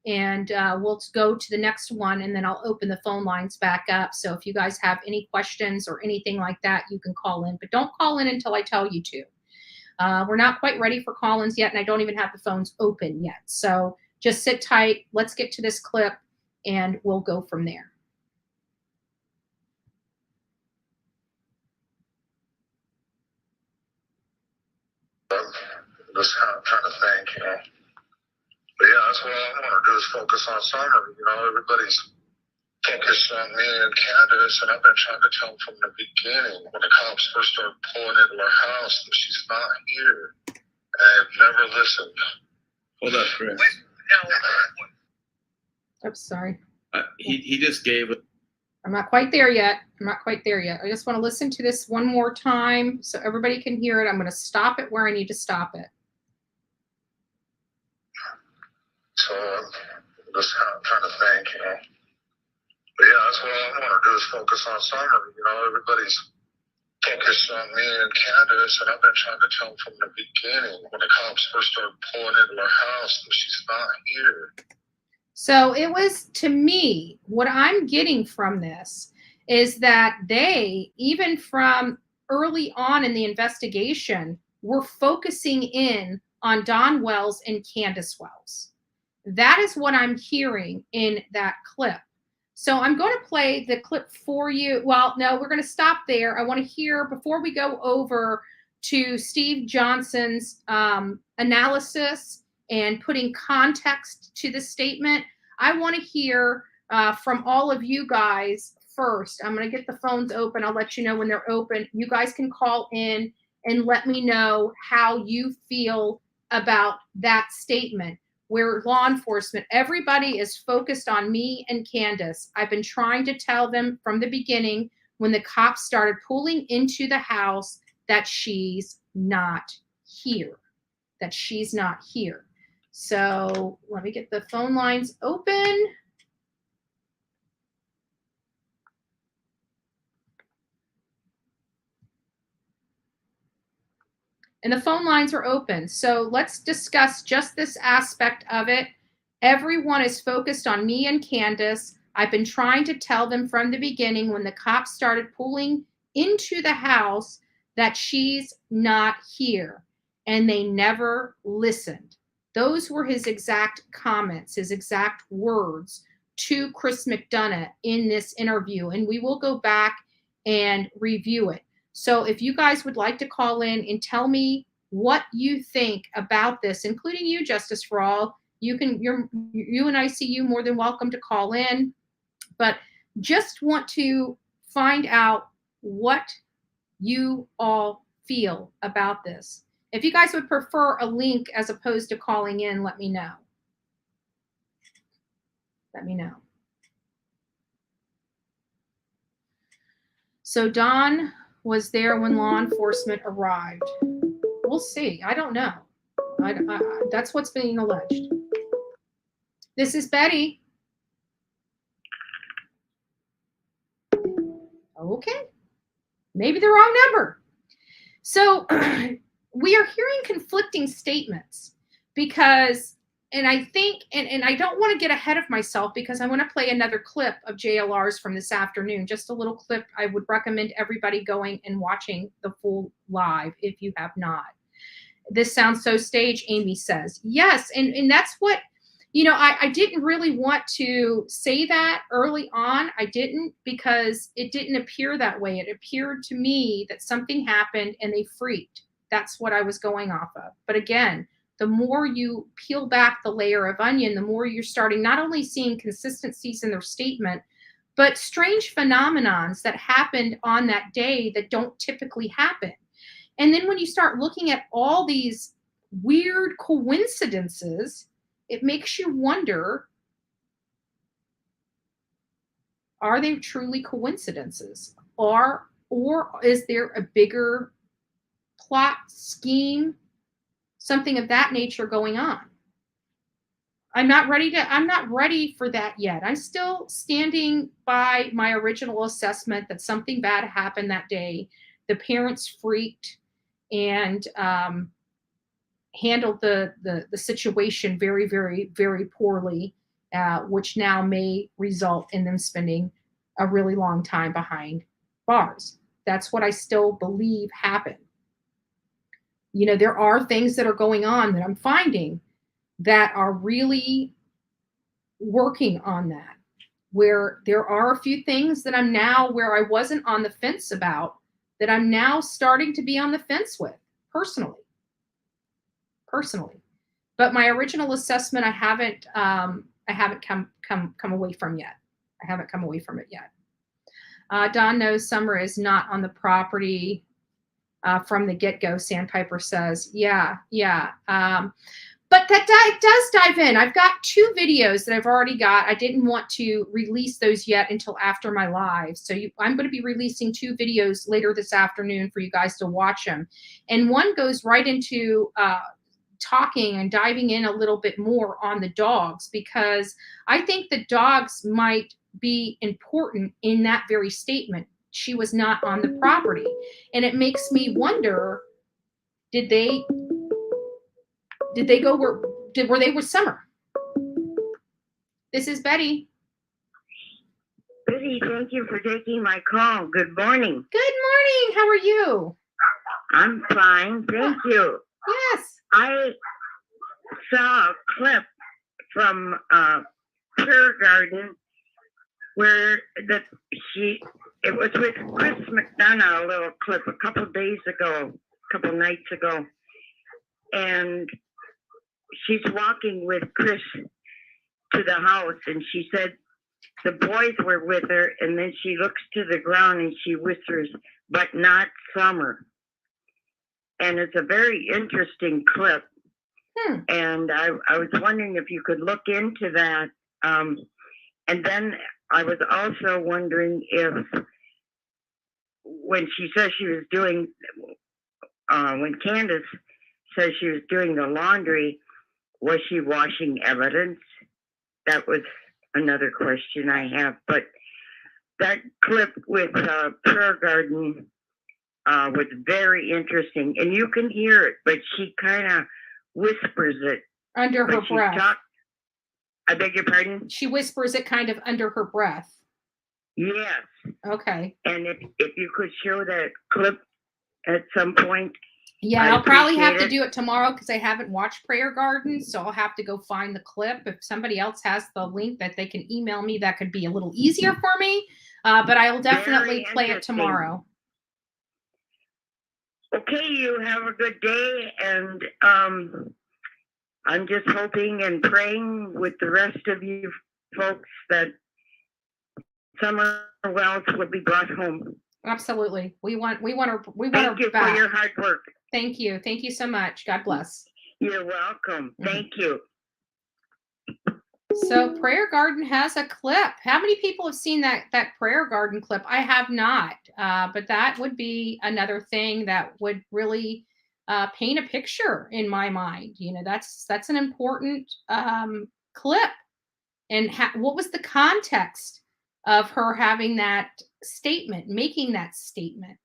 and we'll go to the next one, and then I'll open the phone lines back up. So if you guys have any questions or anything like that, you can call in. But don't call in until I tell you to. We're not quite ready for call-ins yet, and I don't even have the phones open yet. So just sit tight. Let's get to this clip, and we'll go from there. Just kind of trying to think, But yeah, that's what I want to do is focus on Summer. Everybody's focused on me and Candus, and I've been trying to tell them from the beginning when the cops first started pulling into our house that she's not here. And I've never listened. Hold up, Chris. Oops, sorry. He just gave it. I'm not quite there yet. I just want to listen to this one more time so everybody can hear it. I'm going to stop it where I need to stop it. So just kind of trying to think, But yeah, that's what I want to do is focus on Summer. Everybody's focused on me and Candus, and I've been trying to tell them from the beginning when the cops first started pulling into our house that she's not here. So it was, to me, what I'm getting from this is that they, even from early on in the investigation, were focusing in on Don Wells and Candus Wells. That is what I'm hearing in that clip. So I'm going to play the clip for you. Well, no, we're going to stop there. I want to hear, before we go over to Steve Johnson's analysis and putting context to the statement, I want to hear from all of you guys first. I'm going to get the phones open. I'll let you know when they're open. You guys can call in and let me know how you feel about that statement, where law enforcement, everybody is focused on me and Candus. I've been trying to tell them from the beginning when the cops started pulling into the house that she's not here, So let me get the phone lines open. And the phone lines are open. So let's discuss just this aspect of it. Everyone is focused on me and Candus. I've been trying to tell them from the beginning when the cops started pulling into the house that she's not here. And they never listened. Those were his exact comments, his exact words to Chris McDonough in this interview. And we will go back and review it. So if you guys would like to call in and tell me what you think about this, including you, Justice for All, you and ICU more than welcome to call in. But just want to find out what you all feel about this. If you guys would prefer a link as opposed to calling in, let me know. Let me know. So Don was there when law enforcement arrived. We'll see. I don't know. That's what's being alleged. This is Betty. Okay. Maybe the wrong number. So we are hearing conflicting statements because, and I think, and I don't want to get ahead of myself because I want to play another clip of JLR's from this afternoon, just a little clip. I would recommend everybody going and watching the full live if you have not. This sounds so staged, Amy says. Yes, and that's what, you know, I didn't really want to say that early on. I didn't, because it didn't appear that way. It appeared to me that something happened and they freaked. That's what I was going off of. But again, the more you peel back the layer of onion, the more you're starting not only seeing consistencies in their statement, but strange phenomenons that happened on that day that don't typically happen. And then when you start looking at all these weird coincidences, it makes you wonder, are they truly coincidences? Or is there a bigger plot, scheme, something of that nature going on? I'm not ready for that yet. I'm still standing by my original assessment that something bad happened that day. The parents freaked and handled the situation very, very, very poorly, which now may result in them spending a really long time behind bars. That's what I still believe happened. You know, there are things that are going on that I'm finding that are really working on that, where there are a few things that I'm now, where I wasn't on the fence about, that I'm now starting to be on the fence with personally. But my original assessment, I haven't come away from yet. I haven't come away from it yet. Don knows Summer is not on the property from the get-go, Sandpiper says. Yeah. But that does dive in. I've got 2 videos that I've already got. I didn't want to release those yet until after my live. So I'm going to be releasing 2 videos later this afternoon for you guys to watch them. And one goes right into talking and diving in a little bit more on the dogs, because I think the dogs might be important in that very statement. She was not on the property. And it makes me wonder, did they go were they with Summer? This is Betty. Betty, thank you for taking my call. Good morning. Good morning. How are you? I'm fine, thank you. Yes. I saw a clip from Prayer Garden where it was with Chris McDonough, a little clip a couple nights ago, and she's walking with Chris to the house, and she said the boys were with her, and then she looks to the ground and she whispers, "But not Summer." And it's a very interesting clip. And I was wondering if you could look into that. And then I was also wondering if, when she says she was doing, when Candace says she was doing the laundry, was she washing evidence? That was another question I have. But that clip with Prayer Garden was very interesting. And you can hear it, but she kind of whispers it. Under her breath. I beg your pardon? She whispers it kind of under her breath. Yes. Okay. And if you could show that clip at some point. Yeah, I'll probably have to do it tomorrow because I haven't watched Prayer Garden, so I'll have to go find the clip. If somebody else has the link that they can email me, that could be a little easier for me. But I'll definitely play it tomorrow. Okay, you have a good day, and I'm just hoping and praying with the rest of you folks that Summer Wells will be brought home. Absolutely. We want her Thank you back. for your hard work. Thank you. Thank you so much. God bless. You're welcome. Thank you. So Prayer Garden has a clip. How many people have seen that Prayer Garden clip? I have not, but that would be another thing that would really paint a picture in my mind. You know, that's an important clip. And what was the context of her having that statement, making that statement?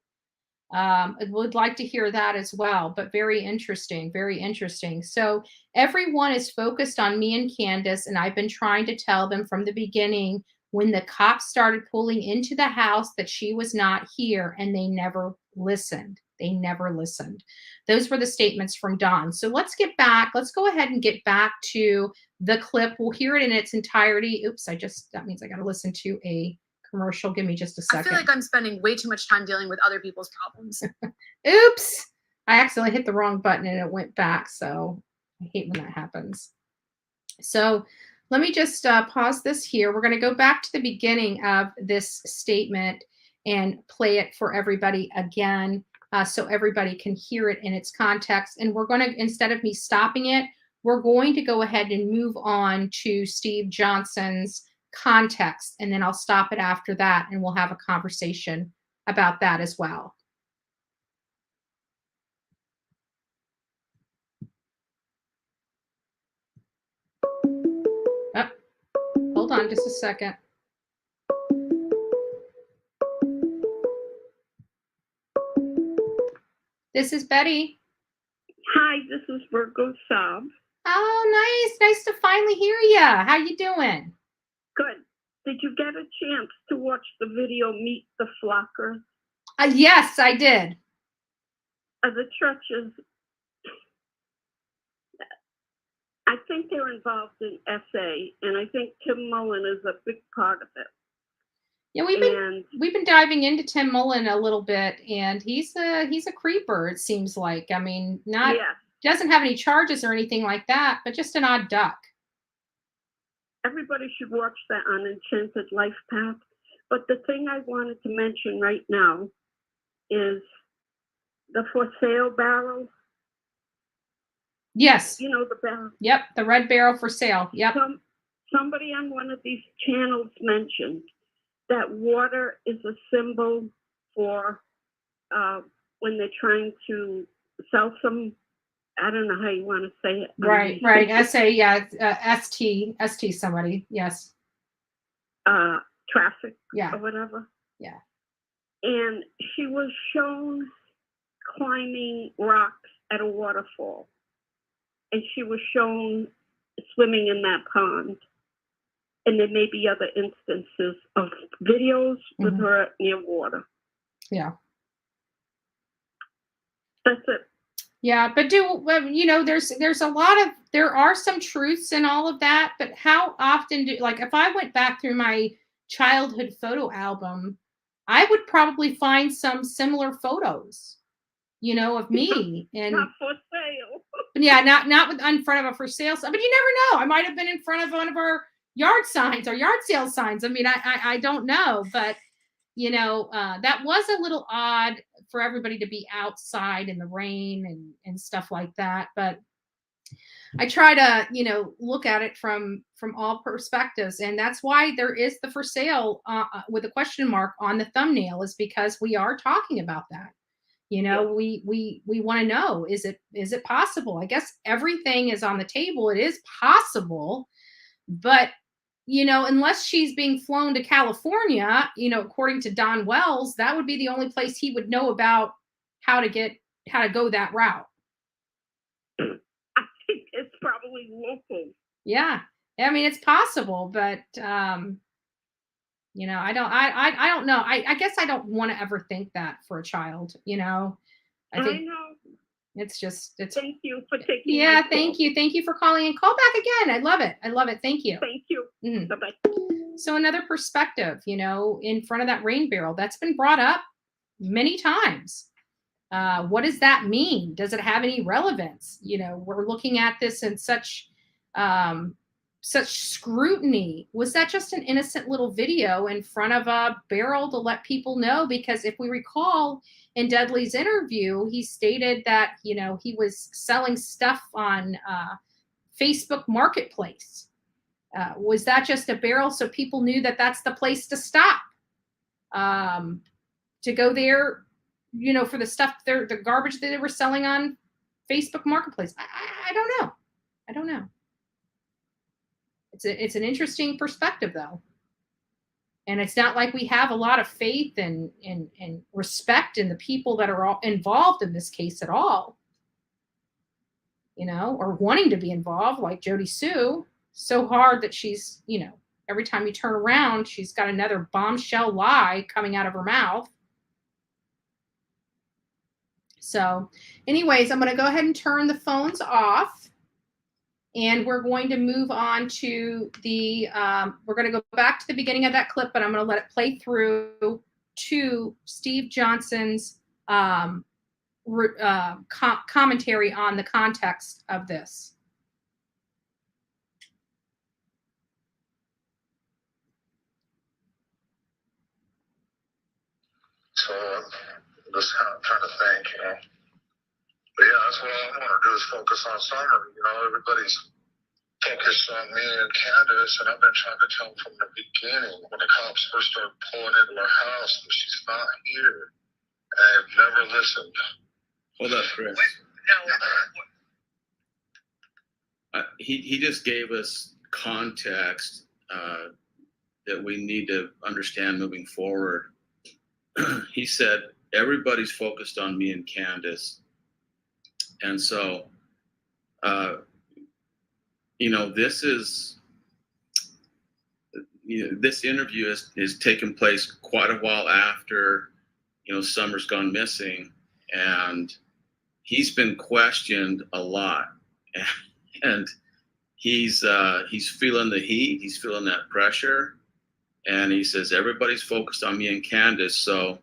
I would like to hear that as well, but very interesting, very interesting. So everyone is focused on me and Candace, and I've been trying to tell them from the beginning when the cops started pulling into the house that she was not here, and they never listened. They never listened. Those were the statements from Dawn. So let's go ahead and get back to the clip. We'll hear it in its entirety. Oops, that means I got to listen to a commercial. Give me just a second. I feel like I'm spending way too much time dealing with other people's problems. Oops. I accidentally hit the wrong button and it went back. So I hate when that happens. So let me just pause this here. We're going to go back to the beginning of this statement and play it for everybody again so everybody can hear it in its context. And we're going to, instead of me stopping it, we're going to go ahead and move on to Steve Johnson's context, and then I'll stop it after that and we'll have a conversation about that as well. Oh, hold on just a second. This is Betty. Hi, this is Virgo Sub. Oh, nice to finally hear you. How you doing? Good. Did you get a chance to watch the video Meet the Flockers? Yes, I did. The churches, I think they're involved in SA, and I think Tim Mullen is a big part of it. Yeah, we've been diving into Tim Mullen a little bit, and he's a creeper. It seems like. I mean, doesn't have any charges or anything like that, but just an odd duck. Everybody should watch that on Enchanted Life Path. But the thing I wanted to mention right now is the for sale barrel. Yes. You know the barrel. Yep, the red barrel for sale. Yep. Somebody on one of these channels mentioned that water is a symbol for when they're trying to sell some, I don't know how you want to say it. Right. SA, yeah, ST somebody, yes. Traffic, yeah, or whatever. Yeah. And she was shown climbing rocks at a waterfall. And she was shown swimming in that pond. And there may be other instances of videos with her near water. Yeah. That's it. Yeah, but there are some truths in all of that, but how often if I went back through my childhood photo album, I would probably find some similar photos, of me. And not for sale. Yeah, not in front of a for sale sign, but you never know. I might have been in front of one of our yard signs or yard sale signs. I mean, I don't know, but that was a little odd for everybody to be outside in the rain and stuff like that. But I try to, look at it from all perspectives. And that's why there is the for sale with a question mark on the thumbnail, is because we are talking about that. We want to know, is it possible? I guess everything is on the table. It is possible, but unless she's being flown to California, according to Don Wells, that would be the only place he would know about how to go that route. I think it's probably local. Yeah. I mean, it's possible, but, I don't know. I guess I don't want to ever think that for a child, I think it's thank you for taking Yeah, thank you. Thank you for calling and call back again. I love it. Thank you. Thank you. Bye-bye. So another perspective, in front of that rain barrel, that's been brought up many times. What does that mean? Does it have any relevance? We're looking at this in such such scrutiny? Was that just an innocent little video in front of a barrel to let people know? Because if we recall in Dudley's interview, he stated that, you know, he was selling stuff on Facebook Marketplace. Was that just a barrel so people knew that that's the place to stop? To go there, you know, for the stuff, the garbage that they were selling on Facebook Marketplace. I don't know. I don't know. It's an interesting perspective, though. And it's not like we have a lot of faith and respect in the people that are all involved in this case at all, you know, or wanting to be involved, like Jody Sue. So hard that she's, you know, every time you turn around, she's got another bombshell lie coming out of her mouth. So anyways, I'm going to go ahead and turn the phones off. And we're going to move on to the, we're going to go back to the beginning of that clip, but I'm going to let it play through to Steve Johnson's commentary on the context of this. So I'm just kind of trying to think, you know. But yeah, that's what I want to do is focus on Summer. You know, everybody's focused on me and Candace, and I've been trying to tell them from the beginning when the cops first started pulling into our house that she's not here. And I've never listened. Hold up, Chris. He just gave us context that we need to understand moving forward. He said, everybody's focused on me and Candace. And so, you know, this is, you know, this interview is taken place quite a while after, you know, Summer's gone missing, and he's been questioned a lot, and he's feeling the heat, he's feeling that pressure, and he says everybody's focused on me and Candace. So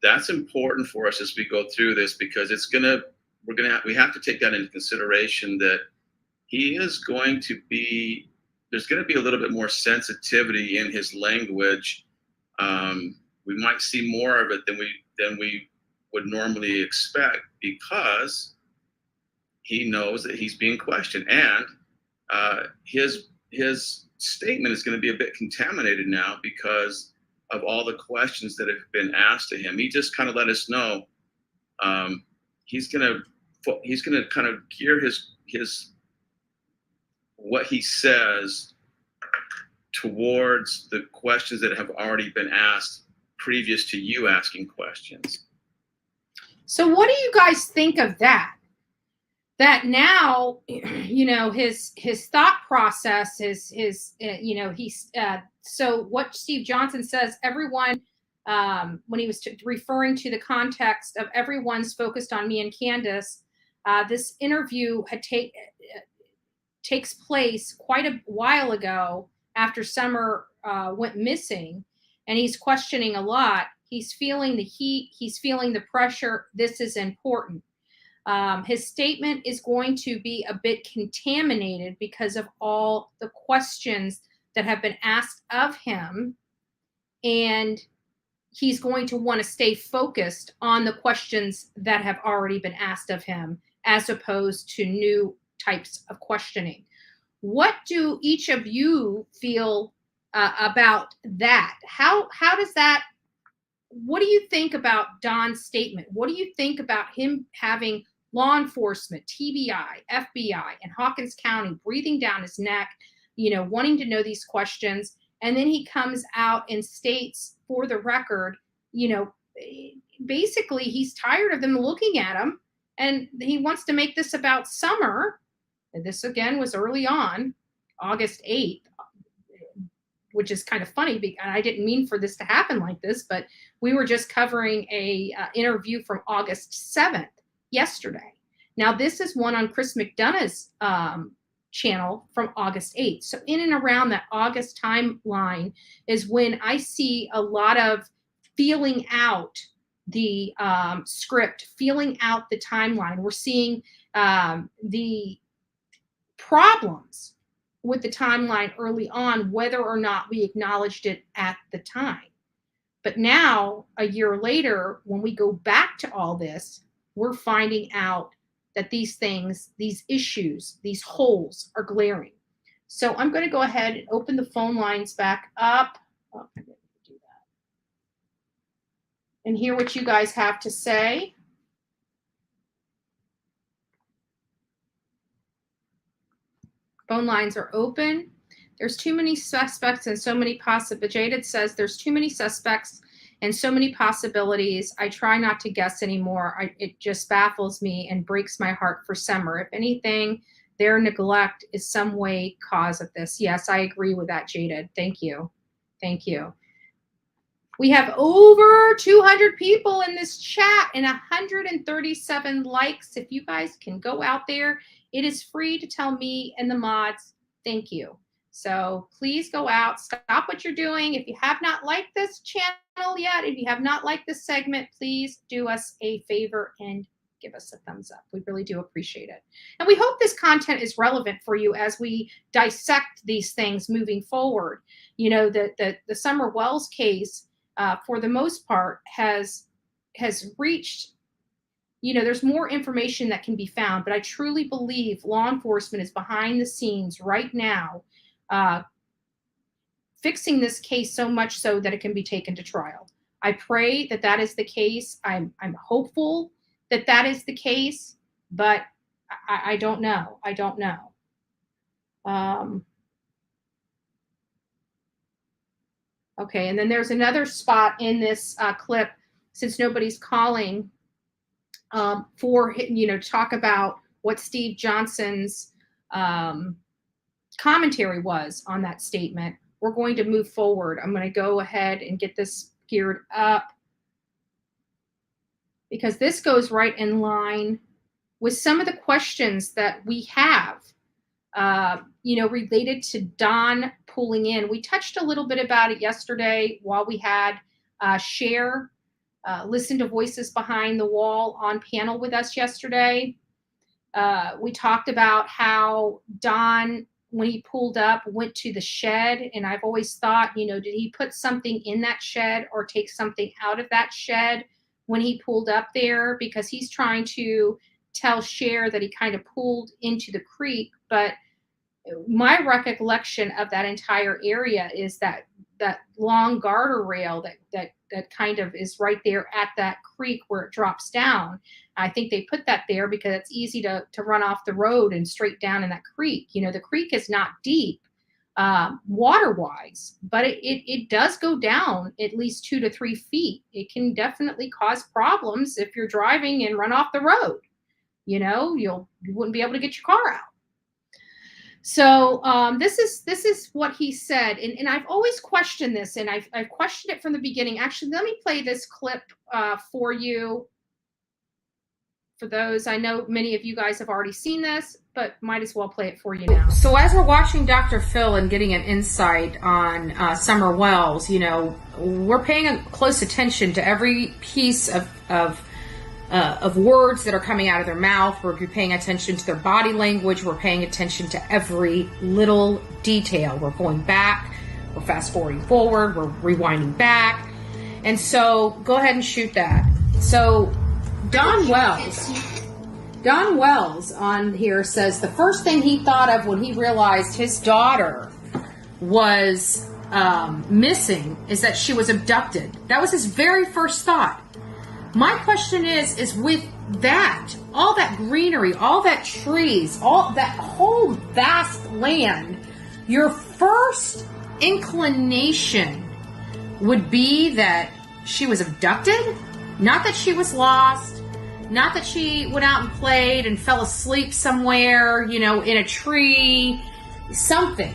that's important for us as we go through this, because we have to take that into consideration, that there's going to be a little bit more sensitivity in his language. We might see more of it than we would normally expect, because he knows that he's being questioned, and his statement is going to be a bit contaminated now because of all the questions that have been asked to him. He just kind of let us know he's going to kind of gear his what he says towards the questions that have already been asked previous to you asking questions. So what do you guys think of that? That now, you know, his thought process is you know, so what Steve Johnson says, everyone, when he was referring to the context of everyone's focused on me and Candace, this interview takes place quite a while ago after Summer went missing, and he's questioning a lot. He's feeling the heat. He's feeling the pressure. This is important. His statement is going to be a bit contaminated because of all the questions that have been asked of him, and he's going to want to stay focused on the questions that have already been asked of him, as opposed to new types of questioning. What do each of you feel about that? How does that, what do you think about Don's statement? What do you think about him having law enforcement, TBI, FBI, and Hawkins County breathing down his neck, you know, wanting to know these questions? And then he comes out and states, for the record, you know, basically he's tired of them looking at him, and he wants to make this about Summer. And this again was early on, August 8th, which is kind of funny because I didn't mean for this to happen like this, but we were just covering a interview from August 7th yesterday. Now this is one on Chris McDonough's channel from August 8th. So in and around that August timeline is when I see a lot of feeling out the script, feeling out the timeline. We're seeing the problems with the timeline early on, whether or not we acknowledged it at the time. But now, a year later, when we go back to all this, we're finding out that these things, these issues, these holes are glaring. So I'm going to go ahead and open the phone lines back up. Oh, I didn't do that. And hear what you guys have to say. Phone lines are open. There's too many suspects and so many possibilities. Jaded says there's too many suspects and so many possibilities. I try not to guess anymore. It just baffles me and breaks my heart for Summer. If anything, their neglect is some way cause of this. Yes, I agree with that, Jaded. Thank you. Thank you. We have over 200 people in this chat and 137 likes. If you guys can go out there, it is free to tell me and the mods, thank you. So please go out, stop what you're doing. If you have not liked this channel yet, if you have not liked this segment, please do us a favor and give us a thumbs up. We really do appreciate it. And we hope this content is relevant for you as we dissect these things moving forward. You know, the Summer Wells case, for the most part, has reached, you know, there's more information that can be found, but I truly believe law enforcement is behind the scenes right now, fixing this case so much so that it can be taken to trial. I pray that that is the case. I'm hopeful that that is the case, but I don't know. I don't know. Okay, and then there's another spot in this clip, since nobody's calling, for, you know, talk about what Steve Johnson's commentary was on that statement. We're going to move forward. I'm going to go ahead and get this geared up, because this goes right in line with some of the questions that we have, you know, related to Don pulling in. We touched a little bit about it yesterday while we had Cher listen to Voices Behind the Wall on panel with us yesterday. We talked about how Don, when he pulled up, went to the shed. And I've always thought, you know, did he put something in that shed or take something out of that shed when he pulled up there? Because he's trying to tell Cher that he kind of pulled into the creek. But my recollection of that entire area is that long garter rail that kind of is right there at that creek where it drops down. I think they put that there because it's easy to run off the road and straight down in that creek. You know, the creek is not deep water-wise, but it does go down at least 2 to 3 feet. It can definitely cause problems if you're driving and run off the road. You know, you wouldn't be able to get your car out. So this is what he said, and I've always questioned this, and I've questioned it from the beginning. Actually, let me play this clip for you. For those, I know many of you guys have already seen this, but might as well play it for you now. So as we're watching Dr. Phil and getting an insight on Summer Wells, you know, we're paying close attention to every piece of words that are coming out of their mouth. We're paying attention to their body language. We're paying attention to every little detail. We're going back. We're fast forwarding forward. We're rewinding back. And so go ahead and shoot that. So Don Wells on here says the first thing he thought of when he realized his daughter was missing is that she was abducted. That was his very first thought. My question is with that, all that greenery, all that trees, all that whole vast land, your first inclination would be that she was abducted, not that she was lost, not that she went out and played and fell asleep somewhere, you know, in a tree, something.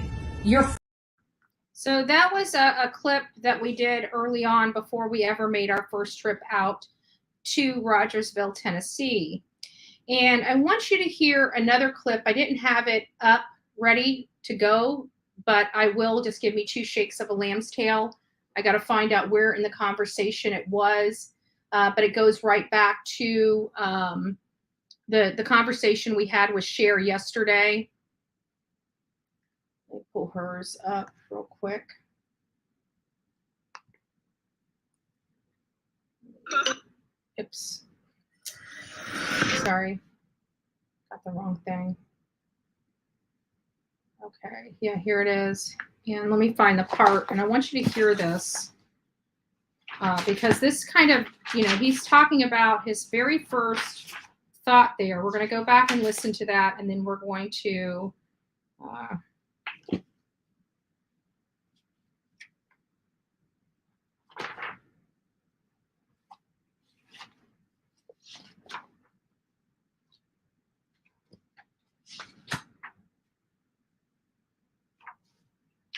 So that was a clip that we did early on before we ever made our first trip out to Rogersville, Tennessee. And I want you to hear another clip. I didn't have it up ready to go, but I will. Just give me 2 shakes of a lamb's tail. I got to find out where in the conversation it was, but it goes right back to the conversation we had with Cher yesterday. pull hers up real quick. Oops. Sorry. Got the wrong thing. Okay, yeah, here it is. And let me find the part, and I want you to hear this. Because this kind of, he's talking about his very first thought there. We're going to go back and listen to that, and then we're going to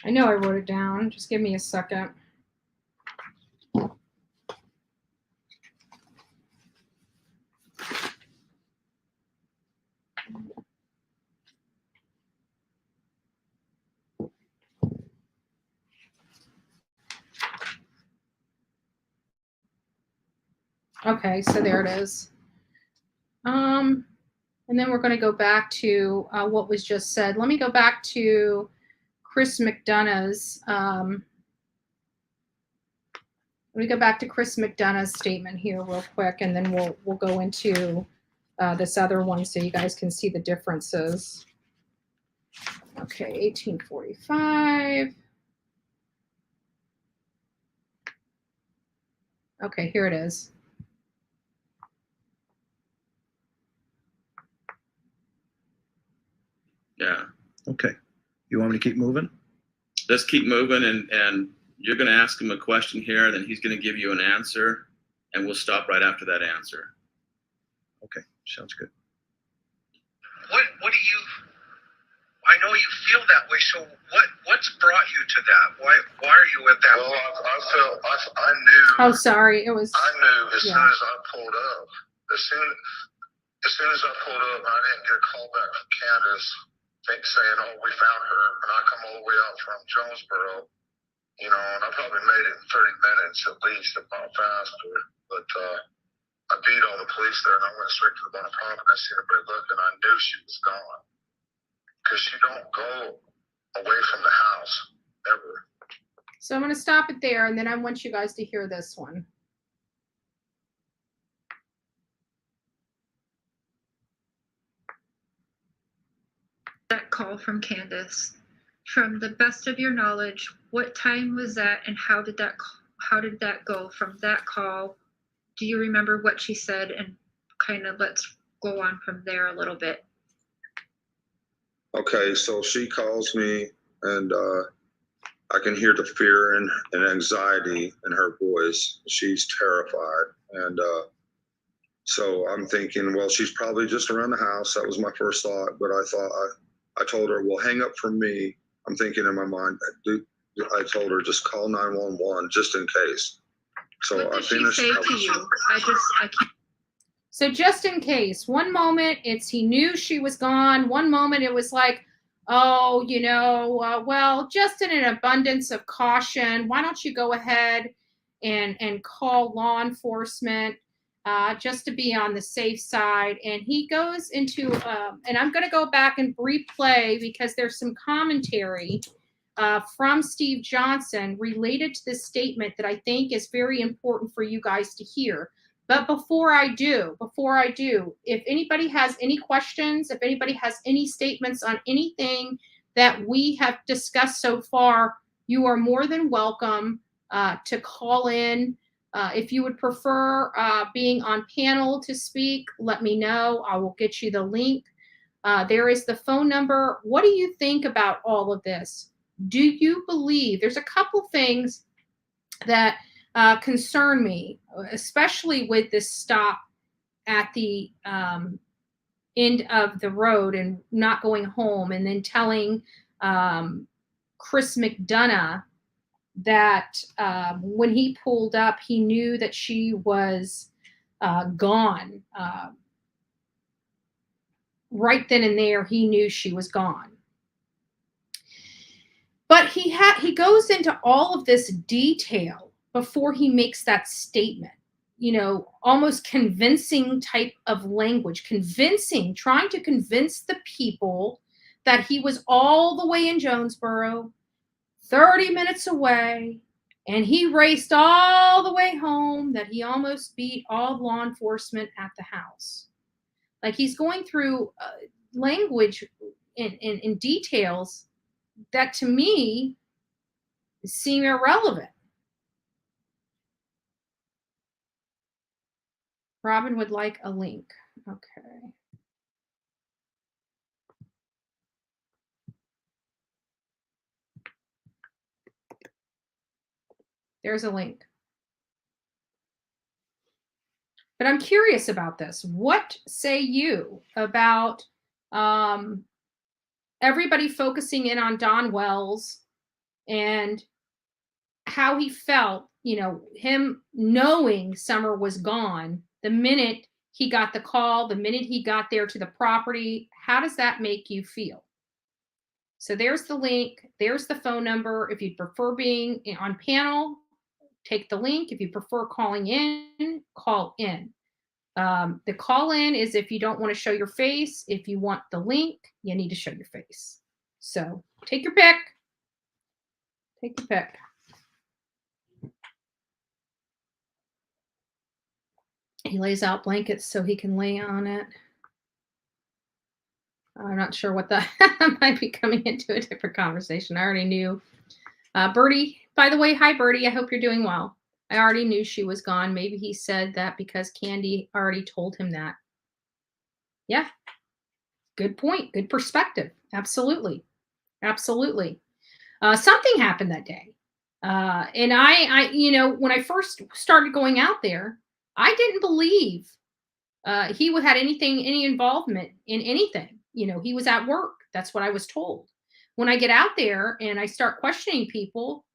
I know I wrote it down. Just give me a second. Okay, so there it is. And then we're going to go back to what was just said. Let me go back to Chris McDonough's. Let me go back to Chris McDonough's statement here real quick, and then we'll go into this other one so you guys can see the differences. Okay, 1845. Okay, here it is. Yeah. Okay. You want me to keep moving? Let's keep moving, and you're going to ask him a question here, then he's going to give you an answer, and we'll stop right after that answer. Okay, sounds good. What do you? I know you feel that way. So what's brought you to that? Why are you at that? Well, I knew. Oh, sorry, it was. I knew as soon as I pulled up. As soon as I pulled up, I didn't get a call back from Candace. Saying, "Oh, we found her," and I come all the way out from Jonesboro, and I probably made it in 30 minutes at least, if not faster. But I beat all the police there, and I went straight to the bottom pump, and I see everybody looking. I knew she was gone because she don't go away from the house ever. So I'm going to stop it there, and then I want you guys to hear this one. That call from Candace. From the best of your knowledge, what time was that, and how did that go from that call? Do you remember what she said? And kind of let's go on from there a little bit. Okay, so she calls me, and I can hear the fear and anxiety in her voice. She's terrified, and so I'm thinking, well, she's probably just around the house. That was my first thought, but I told her, well, hang up from me. I'm thinking in my mind, I told her, just call 911 just in case. So what did I finished. She say to you? I can't. So just in case, one moment he knew she was gone. One moment it was like, oh, well, just in an abundance of caution, why don't you go ahead and call law enforcement? Just to be on the safe side. And he goes into, and I'm going to go back and replay because there's some commentary from Steve Johnson related to this statement that I think is very important for you guys to hear. But before I do, if anybody has any questions, if anybody has any statements on anything that we have discussed so far, you are more than welcome to call in. If you would prefer being on panel to speak, let me know. I will get you the link. There is the phone number. What do you think about all of this? Do you believe there's a couple things that concern me, especially with this stop at the end of the road and not going home, and then telling Chris McDonough that when he pulled up, he knew that she was gone. Right then and there, he knew she was gone. But he goes into all of this detail before he makes that statement. Almost convincing type of language, trying to convince the people that he was all the way in Jonesboro, 30 minutes away, and he raced all the way home, that he almost beat all law enforcement at the house. Like, he's going through language in details that to me seem irrelevant. Robin would like a link. Okay. There's a link. But I'm curious about this. What say you about everybody focusing in on Don Wells and how he felt, him knowing Summer was gone the minute he got the call, the minute he got there to the property? How does that make you feel? So there's the link. There's the phone number. If you'd prefer being on panel, take the link. If you prefer calling in, call in. The call in is if you don't want to show your face. If you want the link, you need to show your face. So take your pick. Take your pick. He lays out blankets so he can lay on it. I'm not sure what that might be coming into a different conversation. I already knew. Birdie, by the way, hi, Birdie. I hope you're doing well. I already knew she was gone. Maybe he said that because Candy already told him that. Yeah. Good point. Good perspective. Absolutely. Absolutely. Something happened that day. And I, when I first started going out there, I didn't believe he would had any involvement in anything. He was at work. That's what I was told. When I get out there and I start questioning people,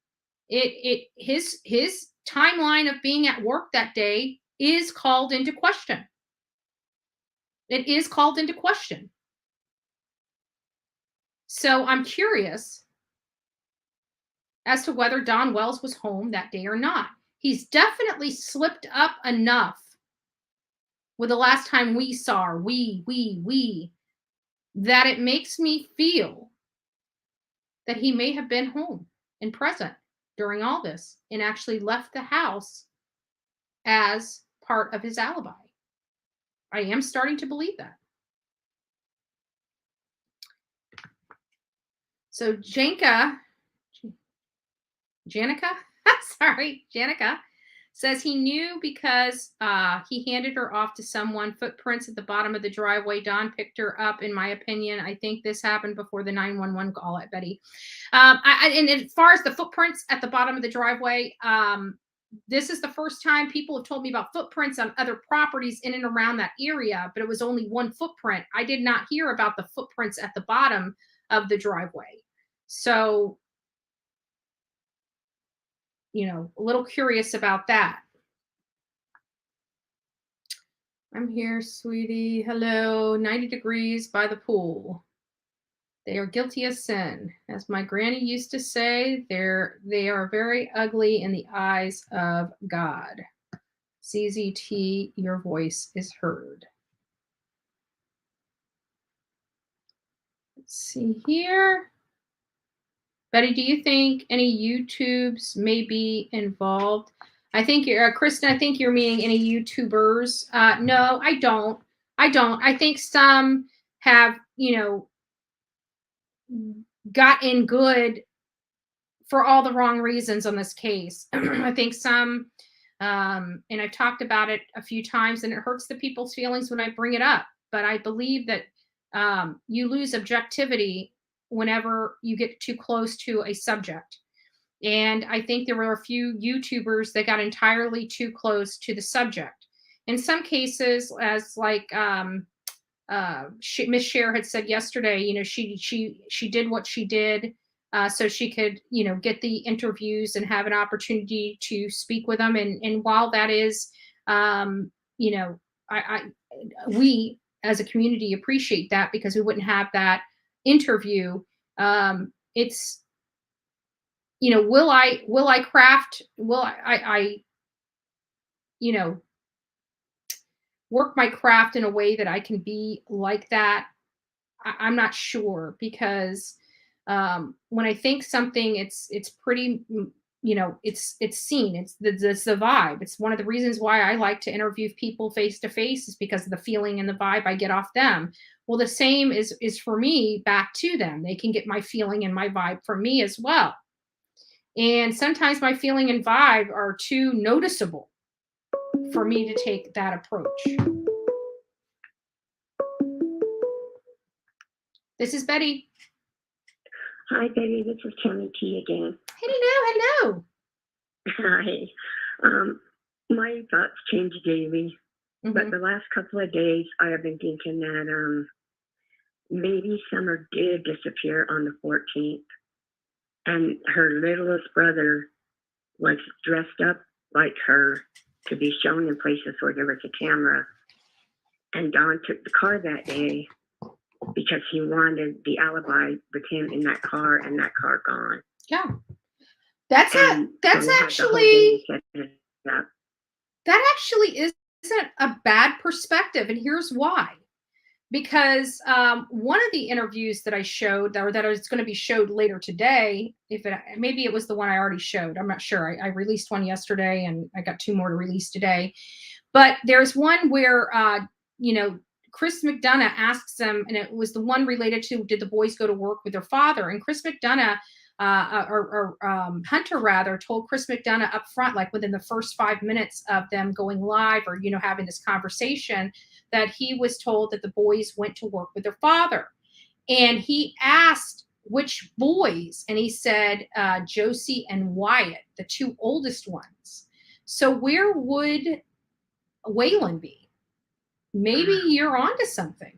his timeline of being at work that day is called into question. It is called into question. So I'm curious as to whether Don Wells was home that day or not. He's definitely slipped up enough with the last time we saw her, that it makes me feel that he may have been home and present during all this and actually left the house as part of his alibi. I am starting to believe that. So Janica says he knew because he handed her off to someone. Footprints at the bottom of the driveway. Don picked her up, in my opinion. I think this happened before the 911 call at Betty. And as far as the footprints at the bottom of the driveway, this is the first time people have told me about footprints on other properties in and around that area, but it was only one footprint. I did not hear about the footprints at the bottom of the driveway. So, a little curious about that. I'm here, sweetie. Hello. 90 degrees by the pool. They are guilty of sin. As my granny used to say, they are very ugly in the eyes of God. CZT, your voice is heard. Let's see here. Betty, do you think any YouTubes may be involved? I think Kristen, I think you're meaning any YouTubers. No, I don't. I think some have, got in good for all the wrong reasons on this case. I think some, and I've talked about it a few times, and it hurts the people's feelings when I bring it up, but I believe that you lose objectivity whenever you get too close to a subject. And I think there were a few YouTubers that got entirely too close to the subject. In some cases, as like Miss Cher had said yesterday, she did what she did so she could, get the interviews and have an opportunity to speak with them. And while that is, we as a community appreciate that, because we wouldn't have that interview. It's, will I craft, will I work my craft in a way that I can be like that? I'm not sure, because when I think something, it's pretty, it's seen. It's the vibe. It's one of the reasons why I like to interview people face to face, is because of the feeling and the vibe I get off them. Well, the same is for me back to them. They can get my feeling and my vibe from me as well. And sometimes my feeling and vibe are too noticeable for me to take that approach. This is Betty. Hi, Betty. This is Tammy T again. Hello. Hi. My thoughts change daily, but the last couple of days I have been thinking that maybe Summer did disappear on the 14th, and her littlest brother was dressed up like her to be shown in places where there was a camera. And Don took the car that day because he wanted the alibi with him in that car and that car gone. Yeah. That's actually, that actually isn't a bad perspective. And here's why. Because one of the interviews that I showed, or that is going to be showed later today, maybe it was the one I already showed. I'm not sure. I released one yesterday, and I got 2 more to release today. But there's one where, Chris McDonough asks them, and it was the one related to, did the boys go to work with their father? And Chris McDonough, Hunter rather, told Chris McDonough up front, like within the first 5 minutes of them going live, or, having this conversation, that he was told that the boys went to work with their father. And he asked which boys, and he said Josie and Wyatt, the 2 oldest ones. So where would Waylon be? Maybe you're onto something.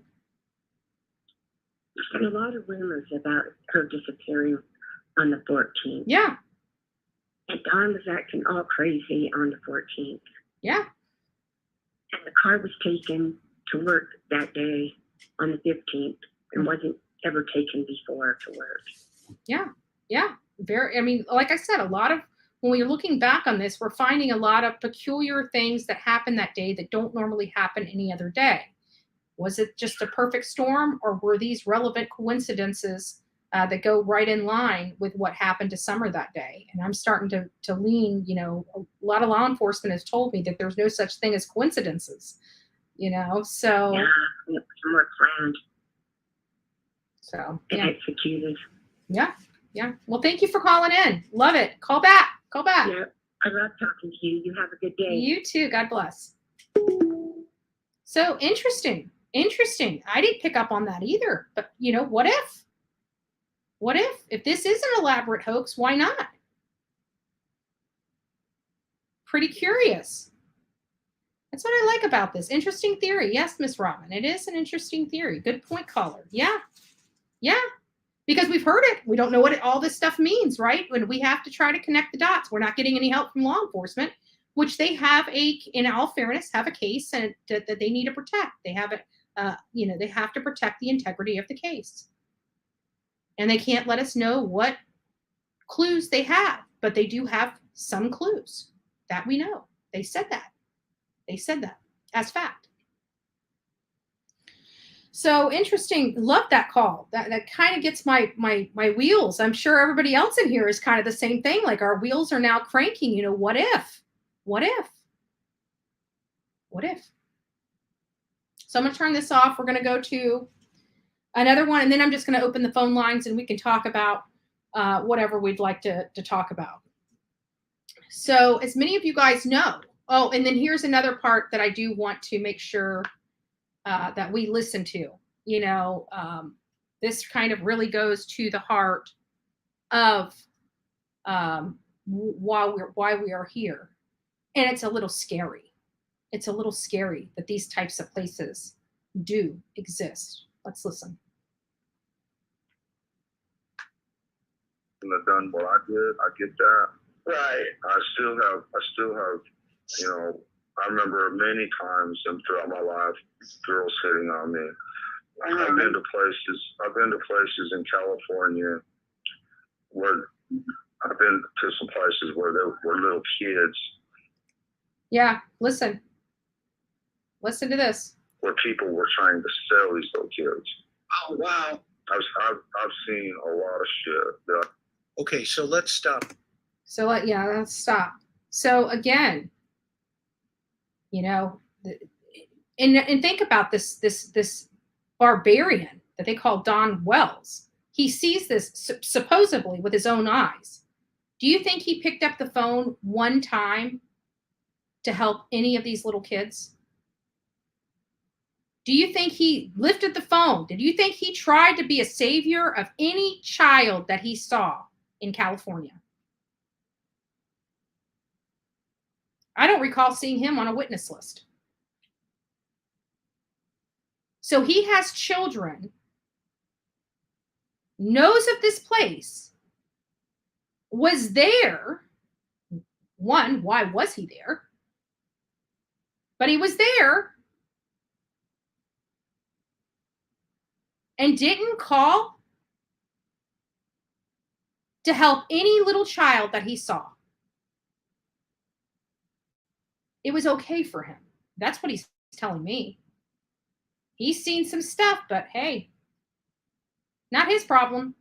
There's been a lot of rumors about her disappearing on the 14th. Yeah. And Don was acting all crazy on the 14th. Yeah. And the car was taken to work that day on the 15th and wasn't ever taken before to work. Yeah. Yeah. Like I said, when we're looking back on this, we're finding a lot of peculiar things that happened that day that don't normally happen any other day. Was it just a perfect storm, or were these relevant coincidences that go right in line with what happened to Summer that day? And I'm starting to lean, a lot of law enforcement has told me that there's no such thing as coincidences, so. Yeah, it's more planned. So, and executed. Yeah. Yeah. Well, thank you for calling in. Love it. Call back. Yeah, I love talking to you. You have a good day. You too. God bless. So interesting. I didn't pick up on that either. But, what if? What if this is an elaborate hoax? Why not? Pretty curious. That's what I like about this. Interesting theory. Yes, Miss Robin. It is an interesting theory. Good point, caller. Yeah. Yeah. Because we've heard it. We don't know what all this stuff means, right? When we have to try to connect the dots. We're not getting any help from law enforcement, which they have in all fairness, have a case and that they need to protect. They have it, they have to protect the integrity of the case. And they can't let us know what clues they have, but they do have some clues that we know. They said that as fact. So interesting. Love that call. That kind of gets my wheels. I'm sure everybody else in here is kind of the same thing. Like, our wheels are now cranking. What if? So I'm going to turn this off. We're going to go to another one, and then I'm just going to open the phone lines, and we can talk about whatever we'd like to talk about. So as many of you guys know, and then here's another part that I do want to make sure that we listen to. This kind of really goes to the heart of why we are here. And it's a little scary. It's a little scary that these types of places do exist. Let's listen. Have done what I did. I get that. Right. I still have, I remember many times throughout my life, girls hitting on me. I've been to places in California where I've been to some places where there were little kids. Yeah, listen to this. Where people were trying to sell these little kids. Oh, wow. I've seen a lot of shit. Yeah. Okay, so let's stop. So let's stop. So again, you know, and think about this barbarian that they call Don Wells. He sees this supposedly with his own eyes. Do you think he picked up the phone one time to help any of these little kids? Do you think he lifted the phone? Did you think he tried to be a savior of any child that he saw in California? I don't recall seeing him on a witness list. So he has children, knows of this place, was there. One, why was he there? But he was there and didn't call to help any little child that he saw. It was okay for him. That's what he's telling me. He's seen some stuff, but hey, not his problem.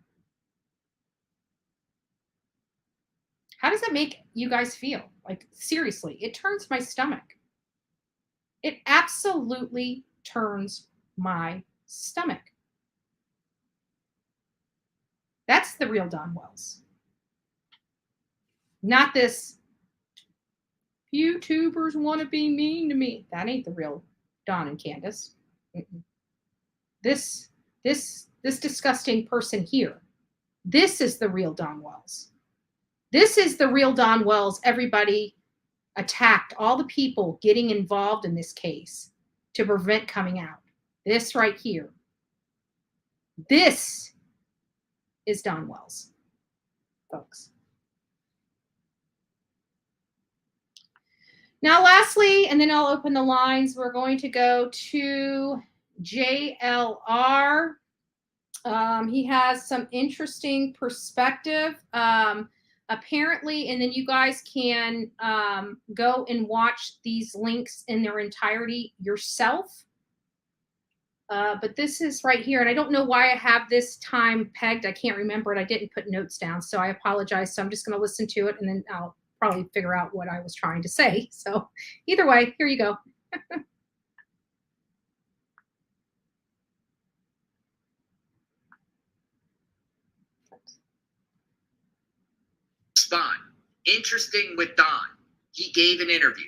How does that make you guys feel? Like, seriously, it turns my stomach. It absolutely turns my stomach. That's the real Don Wells. Not this YouTubers want to be mean to me. That ain't the real Don and Candace. This disgusting person here. This is the real Don Wells. This is the real Don Wells everybody attacked, all the people getting involved in this case to prevent coming out. This right here. This is Don Wells, folks. Now, lastly, and then I'll open the lines, we're going to go to JLR. He has some interesting perspective. Apparently, and then you guys can go and watch these links in their entirety yourself. But this is right here, and I don't know why I have this time pegged. I can't remember it. I didn't put notes down, so I apologize. So I'm just going to listen to it, and then I'll probably figure out what I was trying to say. So either way, here you go. Spawn. Interesting with Don. He gave an interview.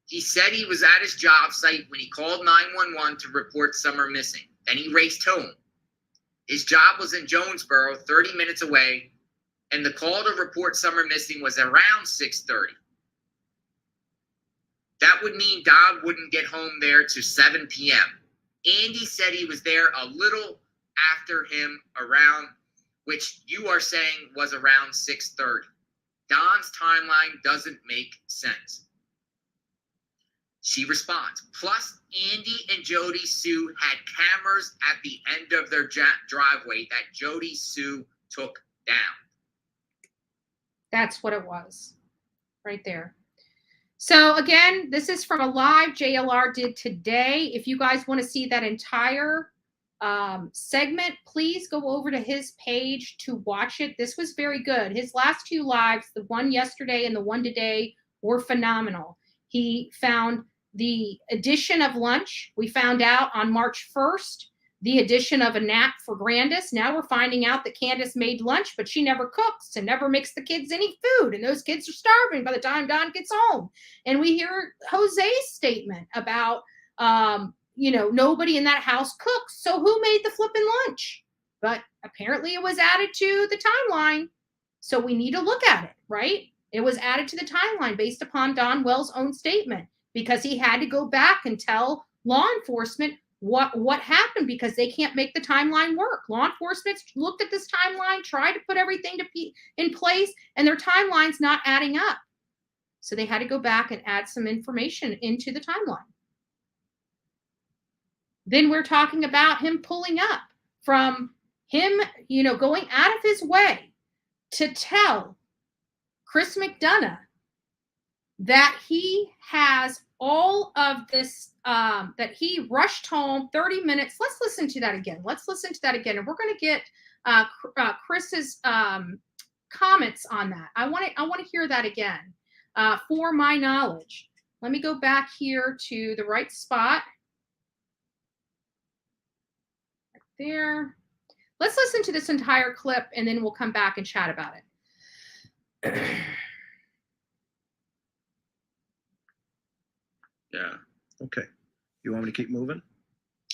He said he was at his job site when he called 911 to report Summer missing. Then he raced home. His job was in Jonesboro, 30 minutes away, and the call to report Summer missing was around 6:30. That would mean Don wouldn't get home there to 7 p.m. Andy said he was there a little after him, around, which you are saying was around 6:30. Don's timeline doesn't make sense. She responds, plus Andy and Jody Sue had cameras at the end of their driveway that Jody Sue took down. That's what it was right there. So again, this is from a live JLR did today. If you guys want to see that entire segment, please go over to his page to watch it. This was very good. His last two lives, the one yesterday and the one today, were phenomenal. He found the addition of lunch. We found out on March 1st, the addition of a nap for Grandis. Now we're finding out that Candace made lunch, but she never cooks and never makes the kids any food. And those kids are starving by the time Don gets home. And we hear Jose's statement about, nobody in that house cooks. So who made the flipping lunch? But apparently it was added to the timeline. So we need to look at it, right? It was added to the timeline based upon Don Wells' own statement, because he had to go back and tell law enforcement what happened, because they can't make the timeline work. Law enforcement looked at this timeline, tried to put everything in place, and their timeline's not adding up. So they had to go back and add some information into the timeline. Then we're talking about him pulling up from him, going out of his way to tell Chris McDonough that he has all of this, that he rushed home 30 minutes. Let's listen to that again. And we're going to get Chris's comments on that. I want to hear that again for my knowledge. Let me go back here to the right spot. Right there. Let's listen to this entire clip and then we'll come back and chat about it. Yeah. Okay. You want me to keep moving?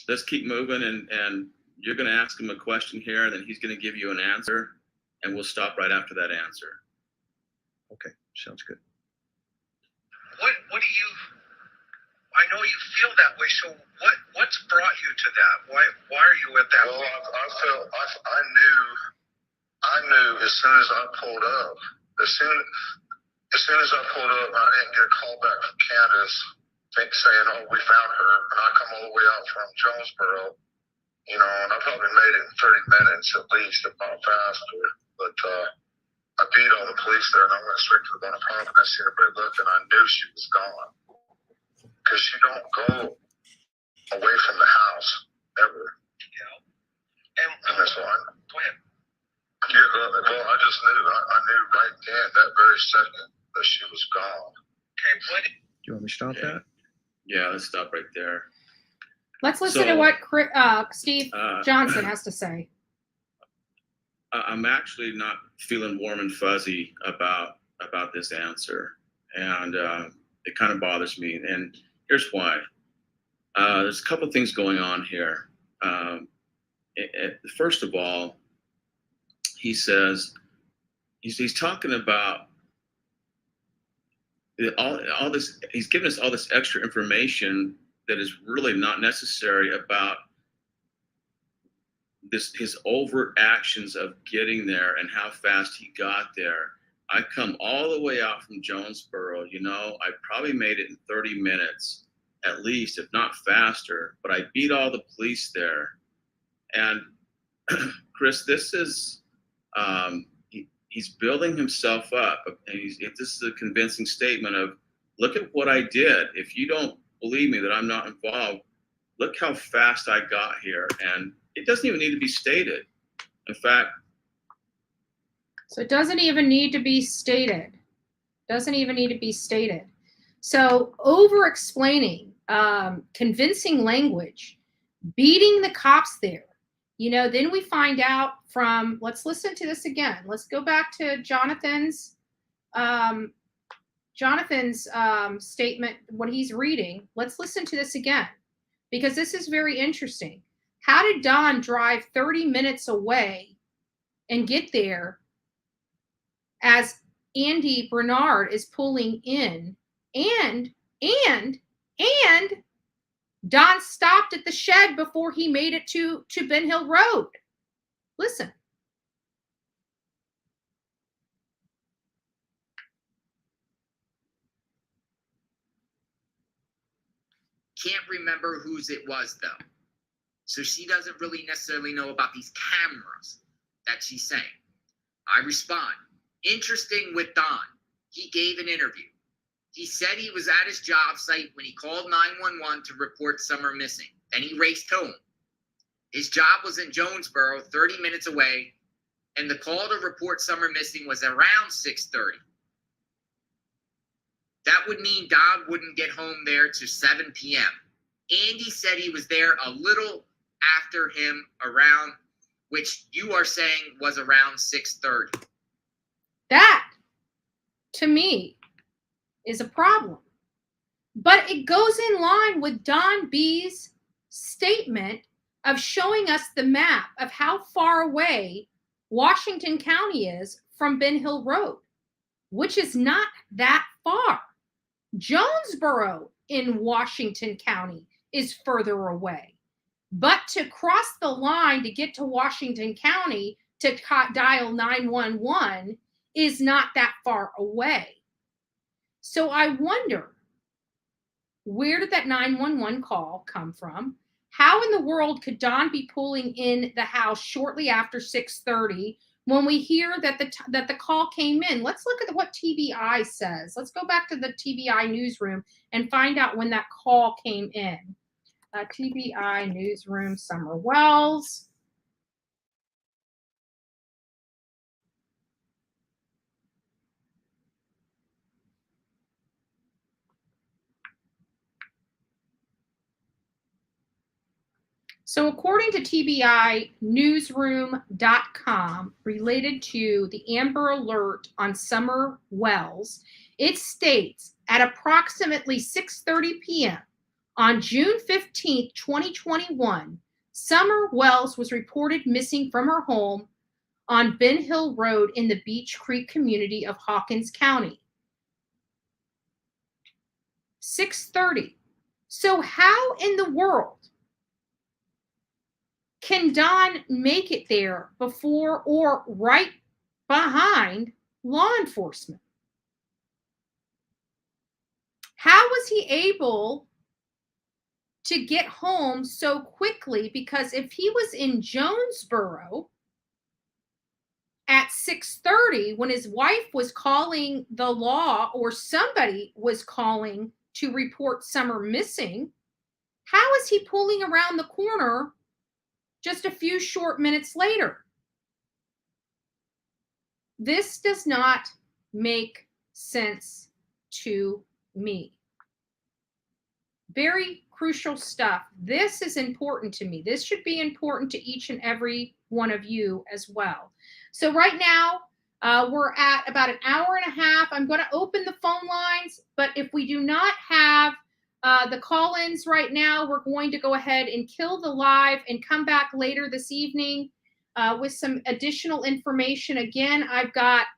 Let's keep moving, and you're going to ask him a question here, and then he's going to give you an answer, and we'll stop right after that answer. Okay. Sounds good. What do you? I know you feel that way. So what's brought you to that? Why are you at that? Well, I knew as soon as I pulled up. As soon as I pulled up, I didn't get a call back from Candace saying, "Oh, we found her," and I come all the way out from Jonesboro, and I probably made it in 30 minutes at least, if not faster. But I beat all the police there, and I went straight to the one apartment. I seen everybody look, and I knew she was gone. Because she don't go away from the house, ever. And that's why. Go ahead. Yeah, well, I just knew. I knew right then, that very second, that she was gone. Okay, what? Do you want me to stop that? Yeah, let's stop right there. Let's listen to what Steve Johnson has to say. I'm actually not feeling warm and fuzzy about this answer, and it kind of bothers me. And here's why. There's a couple of things going on here. First of all, he says he's talking about all this. He's giving us all this extra information that is really not necessary about his overt actions of getting there and how fast he got there. I come all the way out from Jonesboro, I probably made it in 30 minutes at least, if not faster, but I beat all the police there. And Chris, this is, he's building himself up. And this is a convincing statement of, look at what I did. If you don't believe me that I'm not involved, look how fast I got here. And it doesn't even need to be stated. In fact, so it doesn't even need to be stated. So over explaining, convincing language, beating the cops there. Then we find out from, let's listen to this again. Let's go back to Jonathan's statement, what he's reading. Let's listen to this again, because this is very interesting. How did Don drive 30 minutes away and get there as Andy Bernard is pulling in, and Don stopped at the shed before he made it to Ben Hill Road? Listen. Can't remember whose it was, though. So she doesn't really necessarily know about these cameras that she's saying. I respond. Interesting with Don. He gave an interview. He said he was at his job site when he called 911 to report Summer missing. Then he raced home. His job was in Jonesboro, 30 minutes away, and the call to report Summer missing was around 6:30. That would mean Don wouldn't get home there to 7 p.m. Andy said he was there a little after him, around, which you are saying was around 6:30. That, to me, is a problem. But it goes in line with Don B's statement of showing us the map of how far away Washington County is from Ben Hill Road, which is not that far. Jonesboro in Washington County is further away. But to cross the line to get to Washington County to dial 911 is not that far away. So I wonder, where did that 911 call come from? How in the world could Don be pulling in the house shortly after 6:30 when we hear that the call came in. Let's look at what TBI says. Let's go back to the TBI newsroom and find out when that call came in. TBI newsroom, Summer Wells. So according to TBI newsroom.com, related to the Amber Alert on Summer Wells, it states at approximately 6:30 p.m. on June 15, 2021, Summer Wells was reported missing from her home on Ben Hill Road in the Beech Creek community of Hawkins County. 6:30. So how in the world can Don make it there before or right behind law enforcement? How was he able to get home so quickly? Because if he was in Jonesboro at 6:30 when his wife was calling the law or somebody was calling to report Summer missing, how is he pulling around the corner just a few short minutes later? This does not make sense to me. Very crucial stuff. This is important to me. This should be important to each and every one of you as well. So right now, we're at about an hour and a half. I'm going to open the phone lines, but if we do not have the call-ins right now, we're going to go ahead and kill the live and come back later this evening with some additional information. Again, I've got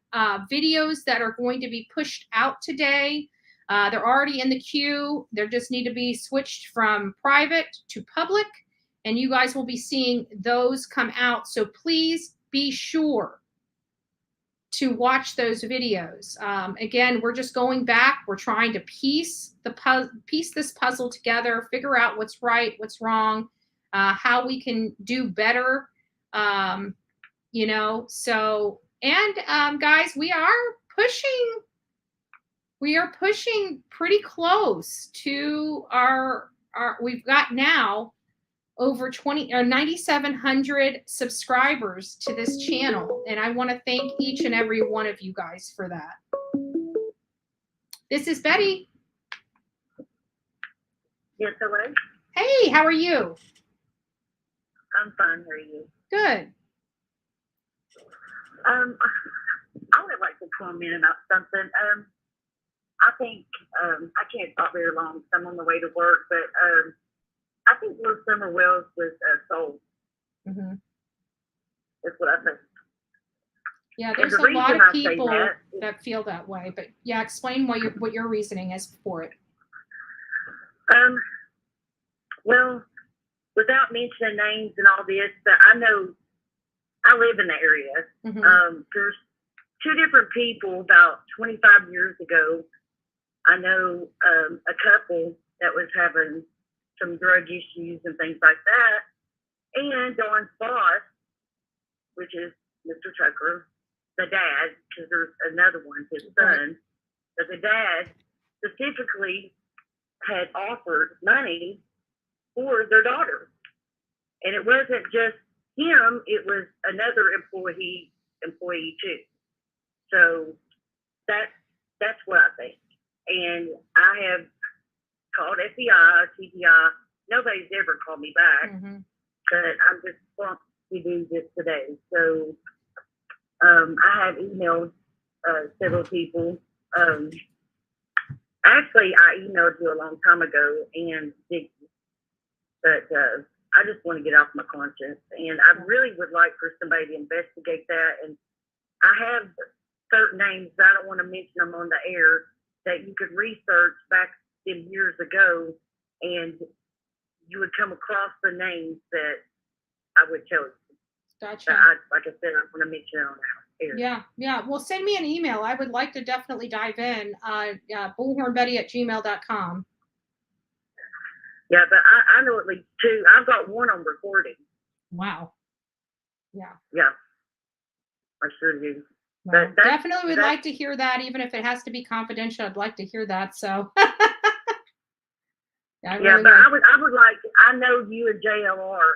videos that are going to be pushed out today. They're already in the queue. They just need to be switched from private to public, and you guys will be seeing those come out. So please be sure to watch those videos. Again, we're just going back. We're trying to piece this puzzle together, figure out what's right, what's wrong, how we can do better. So, and guys, we are pushing pretty close to our we've got now over 9,700 subscribers to this channel. And I want to thank each and every one of you guys for that. This is Betty. Yes, hello. Hey, how are you? I'm fine. How are you? Good. I would like to comment about something. I think I can't talk very long because I'm on the way to work, but I think Little Summer Wells was sold. Mm-hmm. That's what I think. Yeah, there's a lot of people that feel that way, but yeah, explain what your reasoning is for it. Well, without mentioning names and all this, but I know I live in the area. Mm-hmm. There's two different people about 25 years ago. I know a couple that was having some drug issues and things like that. And Dawn's boss, which is Mr. Tucker, the dad, because there's another one, his son, but the dad specifically had offered money for their daughter. And it wasn't just him, it was another employee too. So that's what I think. And I have called FBI, TBI. Nobody's ever called me back. Mm-hmm. But I'm just pumped to do this today. So I have emailed several people. Actually, I emailed you a long time ago and Vicky. But I just want to get off my conscience. And I really would like for somebody to investigate that. And I have certain names, I don't want to mention them on the air, that you could research back in years ago, and you would come across the names that I would tell you. Gotcha. Like I said, I want to mention it on air. Yeah. Well, send me an email. I would like to definitely dive in. bullhornbetty@gmail.com. Yeah, but I know at least two. I've got one on recording. Wow. Yeah. Yeah. I sure do. Well, But definitely would like to hear that, even if it has to be confidential. I'd like to hear that. So, I yeah, really but would. I would like. I know you and JLR.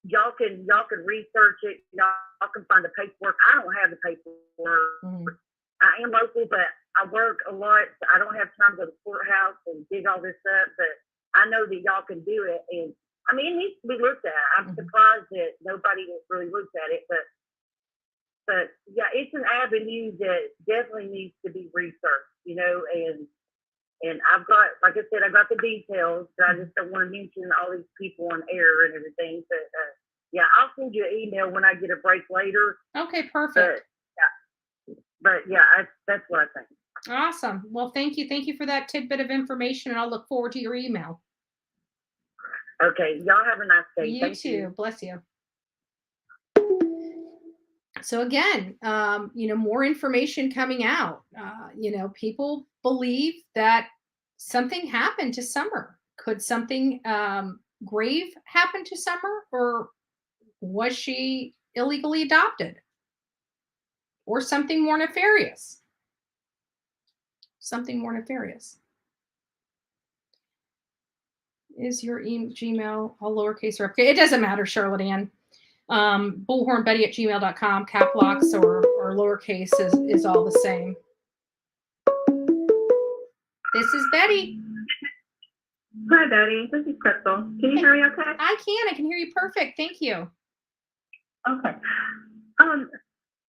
Y'all can research it. Y'all can find the paperwork. I don't have the paperwork. I am local, but I work a lot. So I don't have time to go to the courthouse and dig all this up. But I know that y'all can do it, and I mean, it needs to be looked at. I'm surprised that nobody has really looked at it, but yeah, it's an avenue that definitely needs to be researched, you know, and I've got, like I said, I got the details, but I just don't want to mention all these people on air and everything. But yeah, I'll send you an email when I get a break later. Okay, perfect. But yeah, that's what I think. Awesome. Well, thank you. Thank you for that tidbit of information, and I'll look forward to your email. Okay, y'all have a nice day. You Thank too. you. Bless you. So again, more information coming out. People believe that something happened to Summer. Could something grave happen to Summer, or was she illegally adopted, or something more nefarious? Something more nefarious. Is your Gmail all lowercase or uppercase? It doesn't matter, Charlotte Ann. bullhornbetty@gmail.com, cap locks or lowercase is all the same. This is Betty. Hi, Betty. This is Crystal. Can you hear me okay? I can hear you perfect. Thank you. Okay. I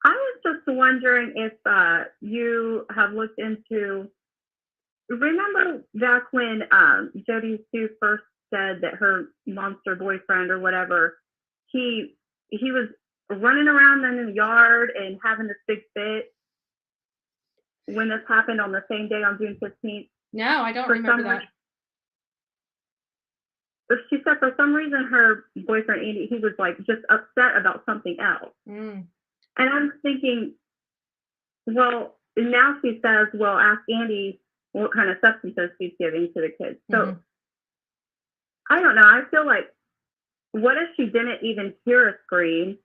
was just wondering if you have looked into, remember back when Jody Sue first said that her monster boyfriend or whatever, he was running around in the yard and having this big fit when this happened on the same day on June 15th? No, I don't remember that. But she said for some reason her boyfriend, Andy, he was like just upset about something else. And I'm thinking, well, now she says, well, ask Andy what kind of substances she's giving to the kids. So I don't know. I feel like, what if she didn't even hear a scream?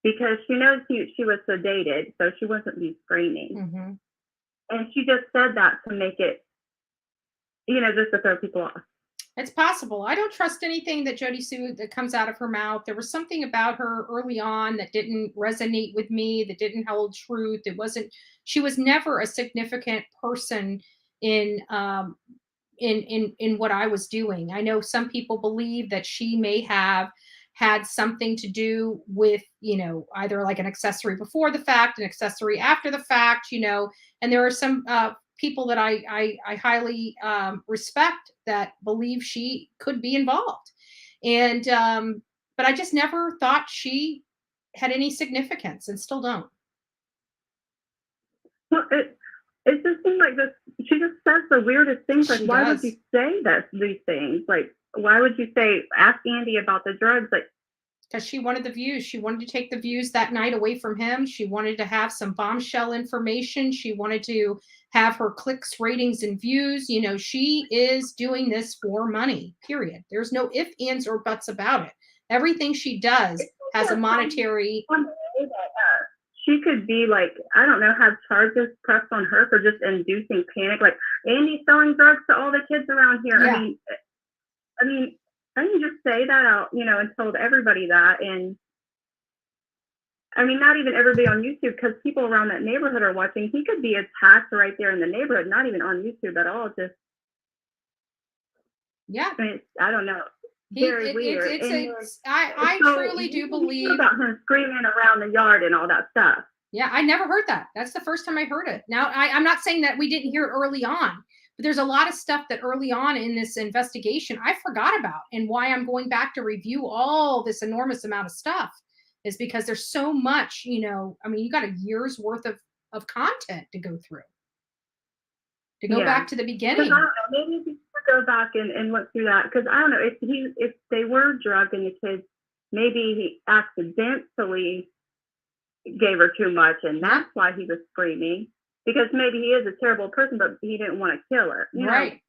Because she knows she was sedated, so she wasn't be screaming. And she just said that to make it, just to throw people off. It's possible. I don't trust anything that Jody Sue that comes out of her mouth. There was something about her early on that didn't resonate with me, that didn't hold truth. She was never a significant person in what I was doing. I know some people believe that she may have had something to do with, either like an accessory before the fact, an accessory after the fact, and there are some people that I highly respect that believe she could be involved. And, but I just never thought she had any significance, and still don't. Well, it just seems like this. She just says the weirdest things. Like, why would you say these things? Like, why would you say, ask Andy about the drugs? Like, because she wanted the views. She wanted to take the views that night away from him. She wanted to have some bombshell information. She wanted to have her clicks, ratings, and views. She is doing this for money, period. There's no ifs, ands, or buts about it. Everything she does has a monetary. She could be like, I don't know, have charges pressed on her for just inducing panic. Like, Andy's selling drugs to all the kids around here. Yeah. I mean, I can just say that out, and told everybody that. And I mean, not even everybody on YouTube, because people around that neighborhood are watching. He could be attacked right there in the neighborhood, not even on YouTube at all. Just, I don't know. Very weird. I truly do believe about her screaming around the yard and all that stuff. Yeah, I never heard that. That's the first time I heard it. Now, I'm not saying that we didn't hear it early on, but there's a lot of stuff that early on in this investigation I forgot about. And why I'm going back to review all this enormous amount of stuff is because there's so much, you got a year's worth of content to go through. To go back to the beginning. I don't know, maybe we should go back and look through that, because I don't know if they were drugging the kids, maybe he accidentally gave her too much, and that's why he was screaming. Because maybe he is a terrible person, but he didn't want to kill her. Right.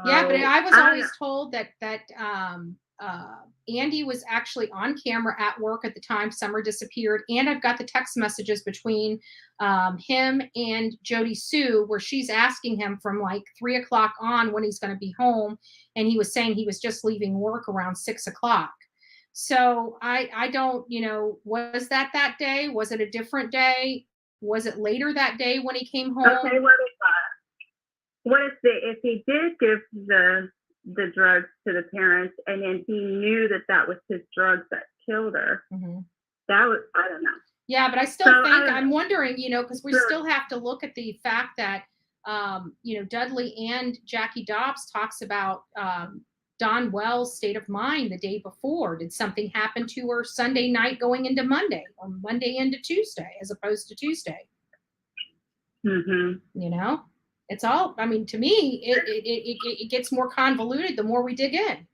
Yeah, but I was always told that Andy was actually on camera at work at the time Summer disappeared, and I've got the text messages between him and Jody Sue where she's asking him from like 3 o'clock on when he's going to be home, and he was saying he was just leaving work around 6 o'clock. So I don't, was that day? Was it a different day? Was it later that day when he came home? Okay, what if he did give the drugs to the parents, and then he knew that was his drugs that killed her? Mm-hmm. That was, I don't know. Yeah, but I still think, I'm wondering, because we still have to look at the fact that, Dudley and Jackie Dobbs talks about Don Wells' state of mind the day before. Did something happen to her Sunday night going into Monday, or Monday into Tuesday as opposed to Tuesday? Mm-hmm. It's all, to me, it gets more convoluted the more we dig in.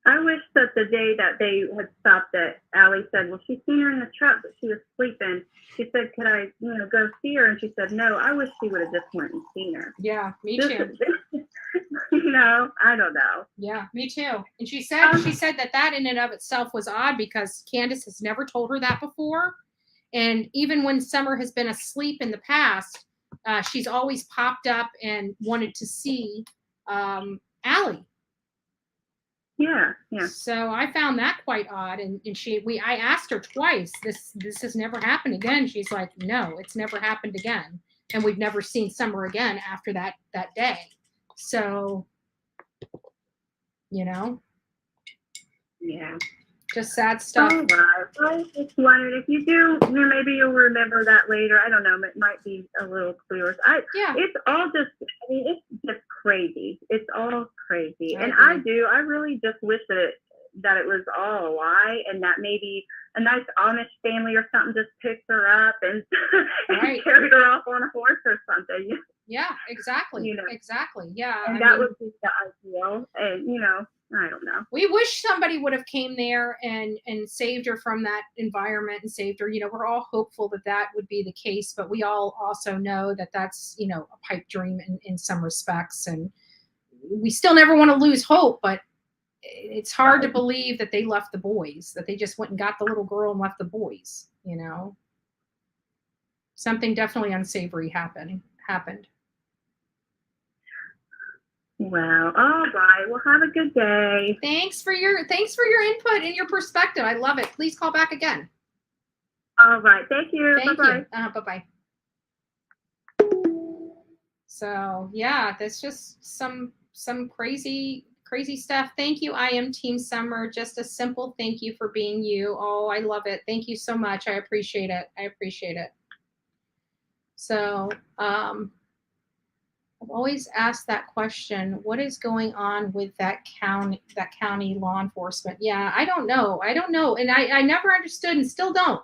I wish that the day that they had stopped, that Allie said, well, she's seen her in the truck, but she was sleeping. She said, could I, go see her? And she said, no. I wish she would have just went and seen her. Yeah, me too. I don't know. Yeah, me too. And she said that in and of itself was odd because Candace has never told her that before. And even when Summer has been asleep in the past, she's always popped up and wanted to see Allie. Yeah. So I found that quite odd, and I asked her twice. This has never happened again. She's like, no, it's never happened again, and we've never seen Summer again after that day. So, Yeah. Just sad stuff. All right. I just wondered if you do, maybe you'll remember that later. I don't know. It might be a little clearer. It's all just, it's just crazy. It's all crazy. And I really just wish that it was all a lie, and that maybe a nice Amish family or something just picked her up and, and carried her off on a horse or something. Yeah, exactly. Exactly. Yeah. And that would be the ideal. And, I don't know. We wish somebody would have came there and saved her from that environment and saved her. We're all hopeful that would be the case, but we all also know that that's, a pipe dream in some respects. And we still never want to lose hope, but it's hard to believe that they left the boys, that they just went and got the little girl and left the boys, Something definitely unsavory happened. Well, all right. Well, have a good day. Thanks for your input and your perspective. I love it. Please call back again. All right. Thank you. Thank Bye-bye. you. Bye-bye. So yeah, that's just some crazy stuff. Thank you. I am Team Summer. Just a simple thank you for being you. Oh, I love it. Thank you so much. I appreciate it. So, I've always asked that question. What is going on with that county law enforcement? Yeah, I don't know. And I never understood and still don't.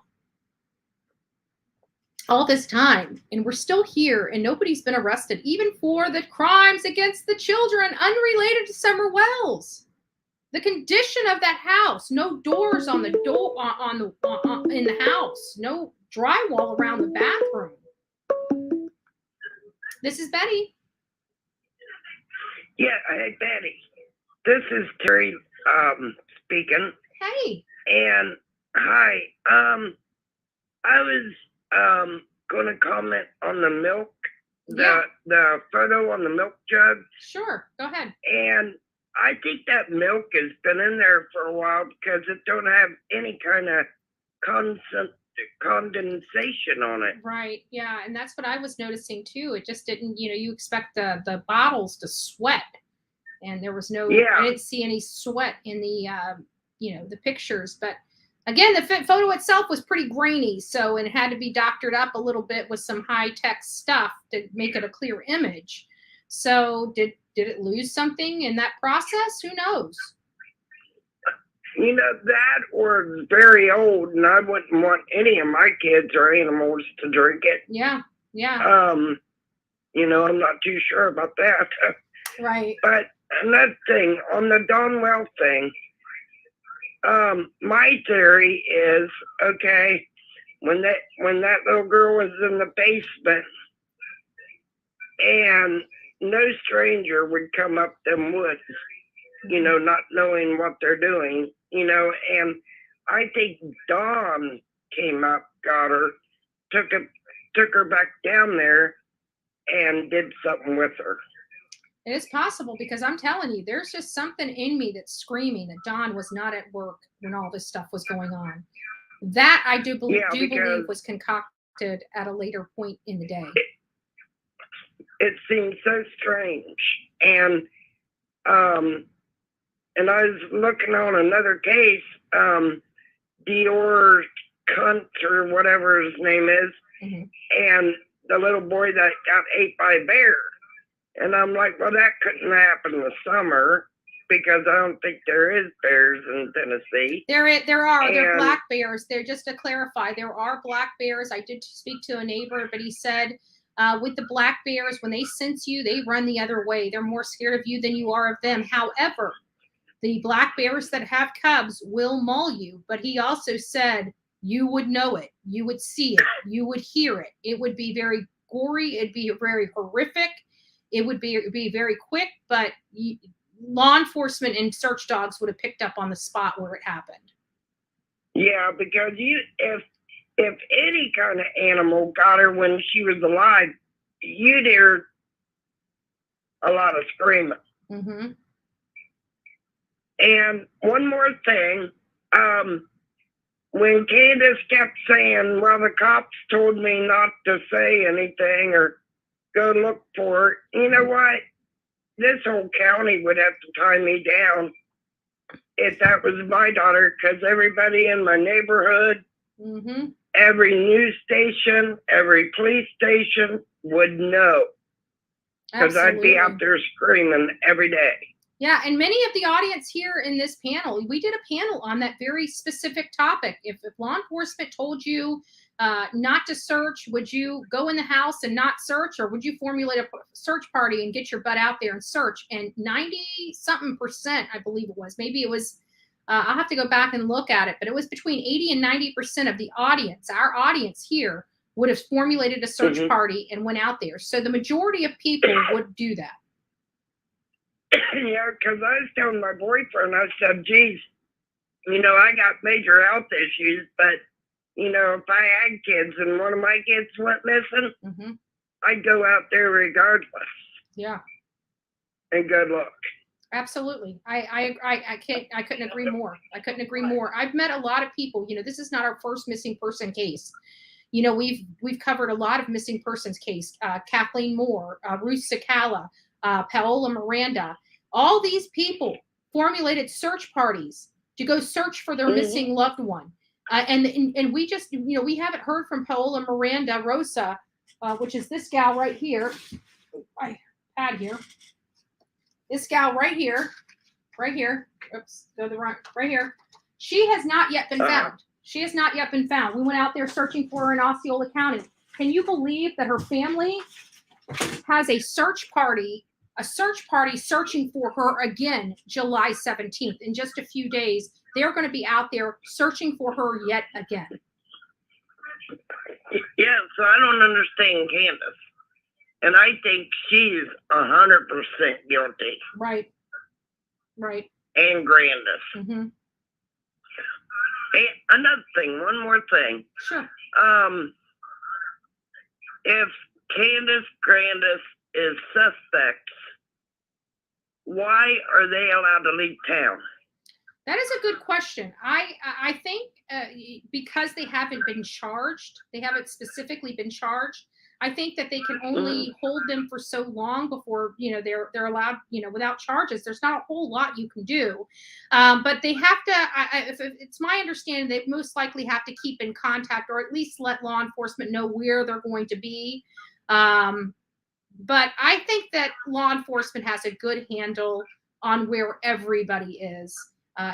All this time, and we're still here, and nobody's been arrested, even for the crimes against the children unrelated to Summer Wells. The condition of that house, no doors on the door in the house, no drywall around the bathroom. This is Betty. Yeah, hey, Betty. This is Terry speaking. Hey. And hi. I was going to comment on the milk, the photo on the milk jug. Sure, go ahead. And I think that milk has been in there for a while because it don't have any kind of condensation on it. Right. Yeah. And that's what I was noticing too. It just didn't, you expect the bottles to sweat, and there was no, I didn't see any sweat in the, the pictures, but again, the photo itself was pretty grainy. So it had to be doctored up a little bit with some high tech stuff to make it a clear image. So did it lose something in that process? Who knows? That or it's very old, and I wouldn't want any of my kids or animals to drink it. Yeah. I'm not too sure about that. Right. But another thing, on the Don Wells thing, my theory is, okay, when that little girl was in the basement, and no stranger would come up them woods, you know, not knowing what they're doing, you know, and I think Dawn came up, got her, took her back down there and did something with her. It is possible, because I'm telling you, there's just something in me that's screaming that Dawn was not at work when all this stuff was going on. That I do believe was concocted at a later point in the day. It seems so strange. And I was looking on another case, Dior Cunt or whatever his name is, and the little boy that got ate by a bear. And I'm like, well, that couldn't happen in the summer, because I don't think there is bears in Tennessee. There are. They're black bears. They're, just to clarify, there are black bears. I did speak to a neighbor, but he said with the black bears, when they sense you, they run the other way. They're more scared of you than you are of them. However, the black bears that have cubs will maul you. But he also said you would know it. You would see it. You would hear it. It would be very gory. It'd be very horrific. It would be very quick, but law enforcement and search dogs would have picked up on the spot where it happened. Yeah, because if any kind of animal got her when she was alive, you'd hear a lot of screaming. Mm-hmm. And one more thing, when Candace kept saying, well, the cops told me not to say anything or go look for it, you know what? This whole county would have to tie me down if that was my daughter, because everybody in my neighborhood, every news station, every police station would know, because I'd be out there screaming every day. Yeah, and many of the audience here in this panel, we did a panel on that very specific topic. If law enforcement told you not to search, would you go in the house and not search, or would you formulate a search party and get your butt out there and search? And 90-something%, I believe it was, maybe it was, I'll have to go back and look at it, but it was between 80 and 90% of the audience, our audience here, would have formulated a search party and went out there. So the majority of people would do that. Yeah, because I was telling my boyfriend, I said, geez, you know, I got major health issues, but, you know, if I had kids and one of my kids went missing, I'd go out there regardless. Yeah. And good luck. Absolutely. I couldn't agree more. I couldn't agree more. I've met a lot of people, you know, this is not our first missing person case. You know, we've covered a lot of missing persons case, Kathleen Moore, Ruth Cecala, Paola Miranda. All these people formulated search parties to go search for their missing loved one. And we just, you know, we haven't heard from Paola Miranda Rosa, which is this gal right here. I had here. This gal right here. Oops, go the right, right here. She has not yet been found. She has not yet been found. We went out there searching for her in Osceola County. Can you believe that her family has a search party searching for her again July 17th? In just a few days, they're going to be out there searching for her yet again. Yeah, so I don't understand Candace. And I think she's 100% guilty. Right. Right. And Grandis. Hey, another thing, one more thing. Sure. If Candace Grandis is suspects, why are they allowed to leave town? That is a good question. I think because they haven't been charged, they haven't specifically been charged. I think that they can only hold them for so long before, you know, they're allowed, you know, without charges. There's not a whole lot you can do, but they have to. If it's my understanding, they most likely have to keep in contact, or at least let law enforcement know where they're going to be. But I think that law enforcement has a good handle on where everybody is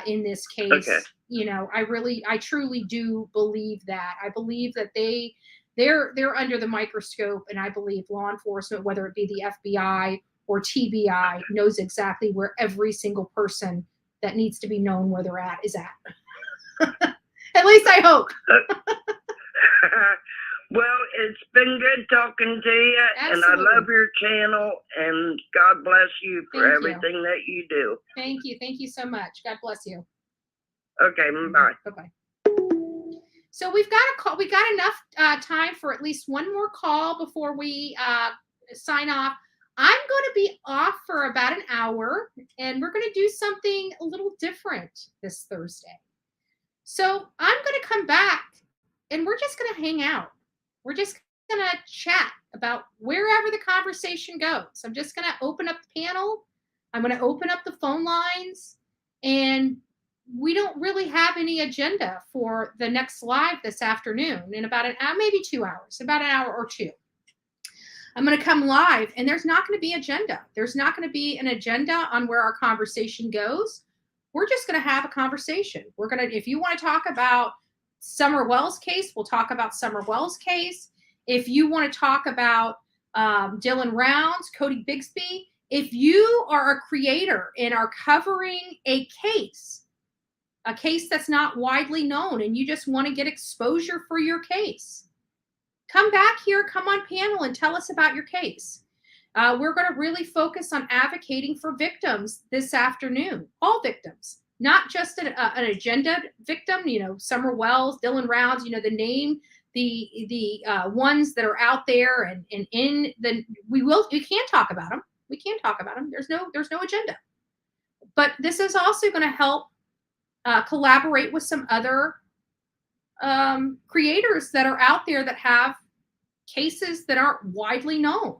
in this case. Okay. You know, I truly do believe that. I believe that they're under the microscope, and I believe law enforcement, whether it be the FBI or TBI, knows exactly where every single person that needs to be known where they're at is at. At least I hope. Well, it's been good talking to you, and I Absolutely. love your channel, and God bless you for Thank you. everything that you do. Thank you. Thank you so much. God bless you. Okay, bye. Bye-bye. So we've got a call. We got enough time for at least one more call before we sign off. I'm going to be off for about an hour, and we're going to do something a little different this Thursday. So I'm going to come back, and we're just going to hang out. We're just going to chat about wherever the conversation goes. I'm just going to open up the panel. I'm going to open up the phone lines, and we don't really have any agenda for the next live this afternoon in about an hour, maybe 2 hours, about an hour or two. I'm going to come live, and there's not going to be agenda. There's not going to be an agenda on where our conversation goes. We're just going to have a conversation. We're going to, if you want to talk about Summer Wells case, we'll talk about Summer Wells case. If you want to talk about Dylan Rounds, Cody Bigsby, if you are a creator and are covering a case that's not widely known, and you just want to get exposure for your case, come back here, come on panel and tell us about your case. We're going to really focus on advocating for victims this afternoon, all victims, not just an agenda victim, Summer Wells, Dylan Rounds, the name, the ones that are out there and in the, we can talk about them. We can talk about them. There's no agenda. But this is also going to help collaborate with some other creators that are out there that have cases that aren't widely known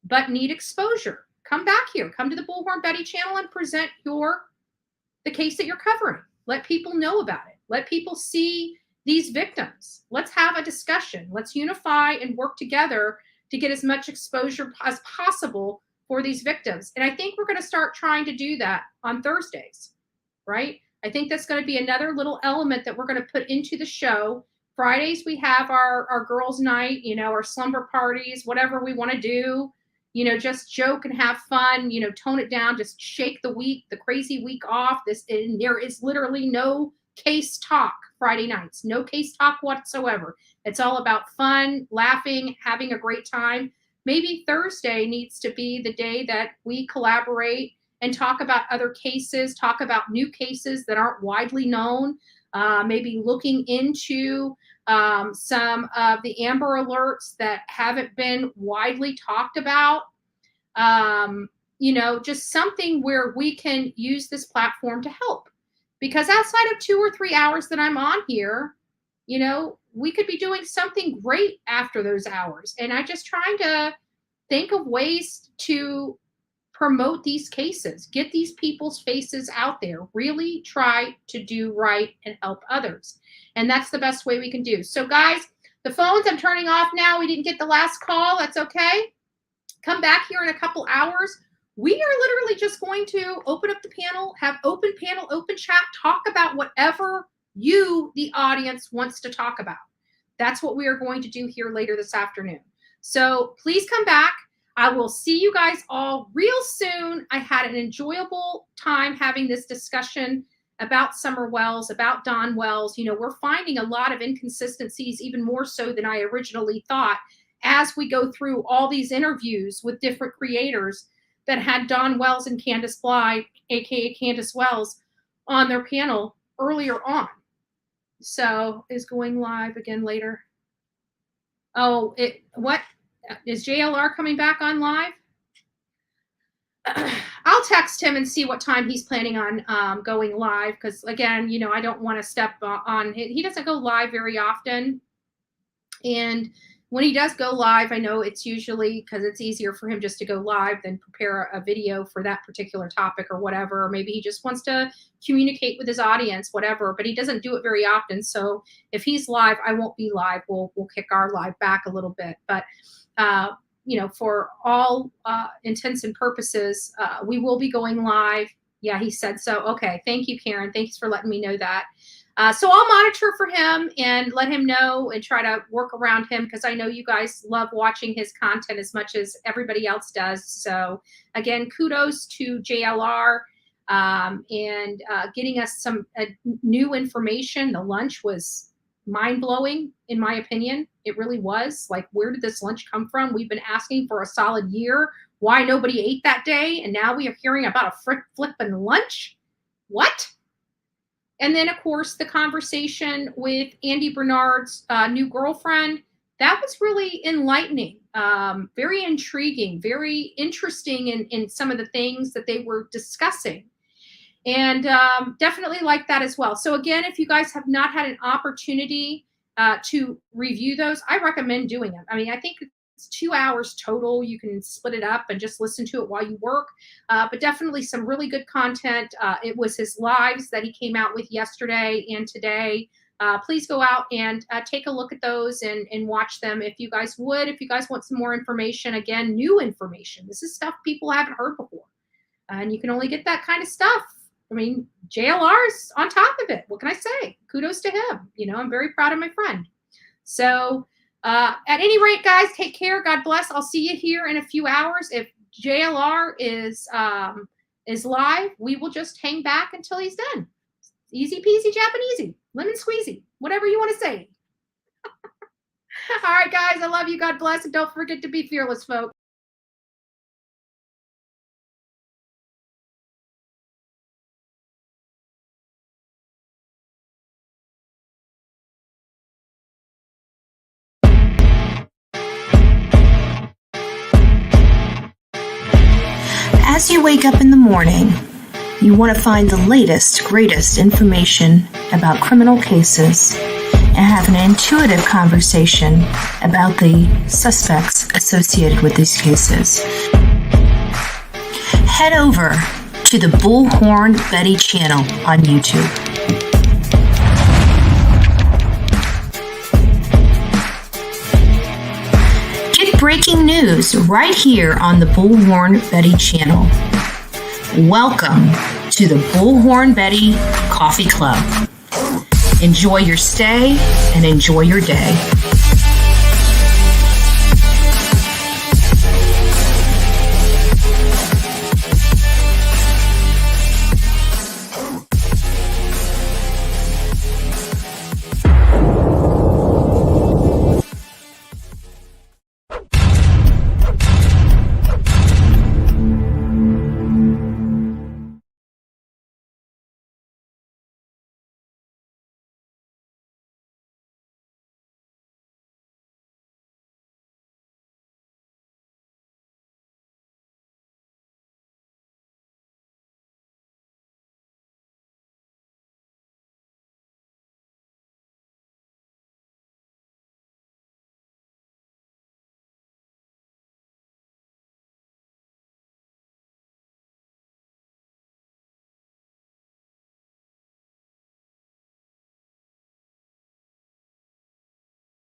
but need exposure. Come back here. Come to the Bullhorn Betty channel and present the case that you're covering. Let people know about it. Let people see these victims. Let's have a discussion. Let's unify and work together to get as much exposure as possible for these victims. And I think we're going to start trying to do that on Thursdays, right? I think that's going to be another little element that we're going to put into the show. Fridays, we have our girls' night, our slumber parties, whatever we want to do, just joke and have fun, tone it down, just shake the crazy week off. And there is literally no case talk Friday nights, no case talk whatsoever. It's all about fun, laughing, having a great time. Maybe Thursday needs to be the day that we collaborate and talk about other cases, talk about new cases that aren't widely known, maybe looking into some of the Amber Alerts that haven't been widely talked about. Just something where we can use this platform to help. Because outside of 2 or 3 hours that I'm on here, we could be doing something great after those hours. And I'm just trying to think of ways to promote these cases, get these people's faces out there, really try to do right and help others. And that's the best way we can do. So guys, the phones I'm turning off now. We didn't get the last call. That's okay. Come back here in a couple hours. We are literally just going to open up the panel, have open panel, open chat, talk about whatever you, the audience, wants to talk about. That's what we are going to do here later this afternoon. So please come back. I will see you guys all real soon. I had an enjoyable time having this discussion about Summer Wells, about Don Wells. We're finding a lot of inconsistencies, even more so than I originally thought, as we go through all these interviews with different creators that had Don Wells and Candace Bly, aka Candus Wells, on their panel earlier on. So is going live again later. Oh, what? Is JLR coming back on live? I'll text him and see what time he's planning on going live. Because again, I don't want to step on. He doesn't go live very often. And when he does go live, I know it's usually because it's easier for him just to go live than prepare a video for that particular topic or whatever. Or maybe he just wants to communicate with his audience, whatever. But he doesn't do it very often. So if he's live, I won't be live. We'll kick our live back a little bit. But for all intents and purposes, we will be going live. Yeah, he said so. Okay, thank you, Karen. Thanks for letting me know that. So I'll monitor for him and let him know and try to work around him because I know you guys love watching his content as much as everybody else does. So again, kudos to JLR and getting us some new information. The lunch was mind-blowing, in my opinion. It really was. Like, where did this lunch come from? We've been asking for a solid year why nobody ate that day, and now we are hearing about a flippin' lunch? What? And then, of course, the conversation with Andy Bernard's new girlfriend, that was really enlightening, very intriguing, very interesting in some of the things that they were discussing. And definitely like that as well. So again, if you guys have not had an opportunity to review those, I recommend doing them. I mean, I think it's 2 hours total. You can split it up and just listen to it while you work. But definitely some really good content. It was his lives that he came out with yesterday and today. Please go out and take a look at those and watch them if you guys would. If you guys want some more information, again, new information. This is stuff people haven't heard before. And you can only get that kind of stuff. I mean, JLR's on top of it. What can I say? Kudos to him. You know, I'm very proud of my friend. So at any rate, guys, take care. God bless. I'll see you here in a few hours. If JLR is live, we will just hang back until he's done. Easy peasy, Japanesey, lemon squeezy, whatever you want to say. All right, guys, I love you. God bless. And don't forget to be fearless, folks. As you wake up in the morning, you want to find the latest, greatest information about criminal cases and have an intuitive conversation about the suspects associated with these cases. Head over to the Bullhorn Betty channel on YouTube. Get breaking news right here on the Bullhorn Betty channel. Welcome to the Bullhorn Betty Coffee Club. Enjoy your stay and enjoy your day.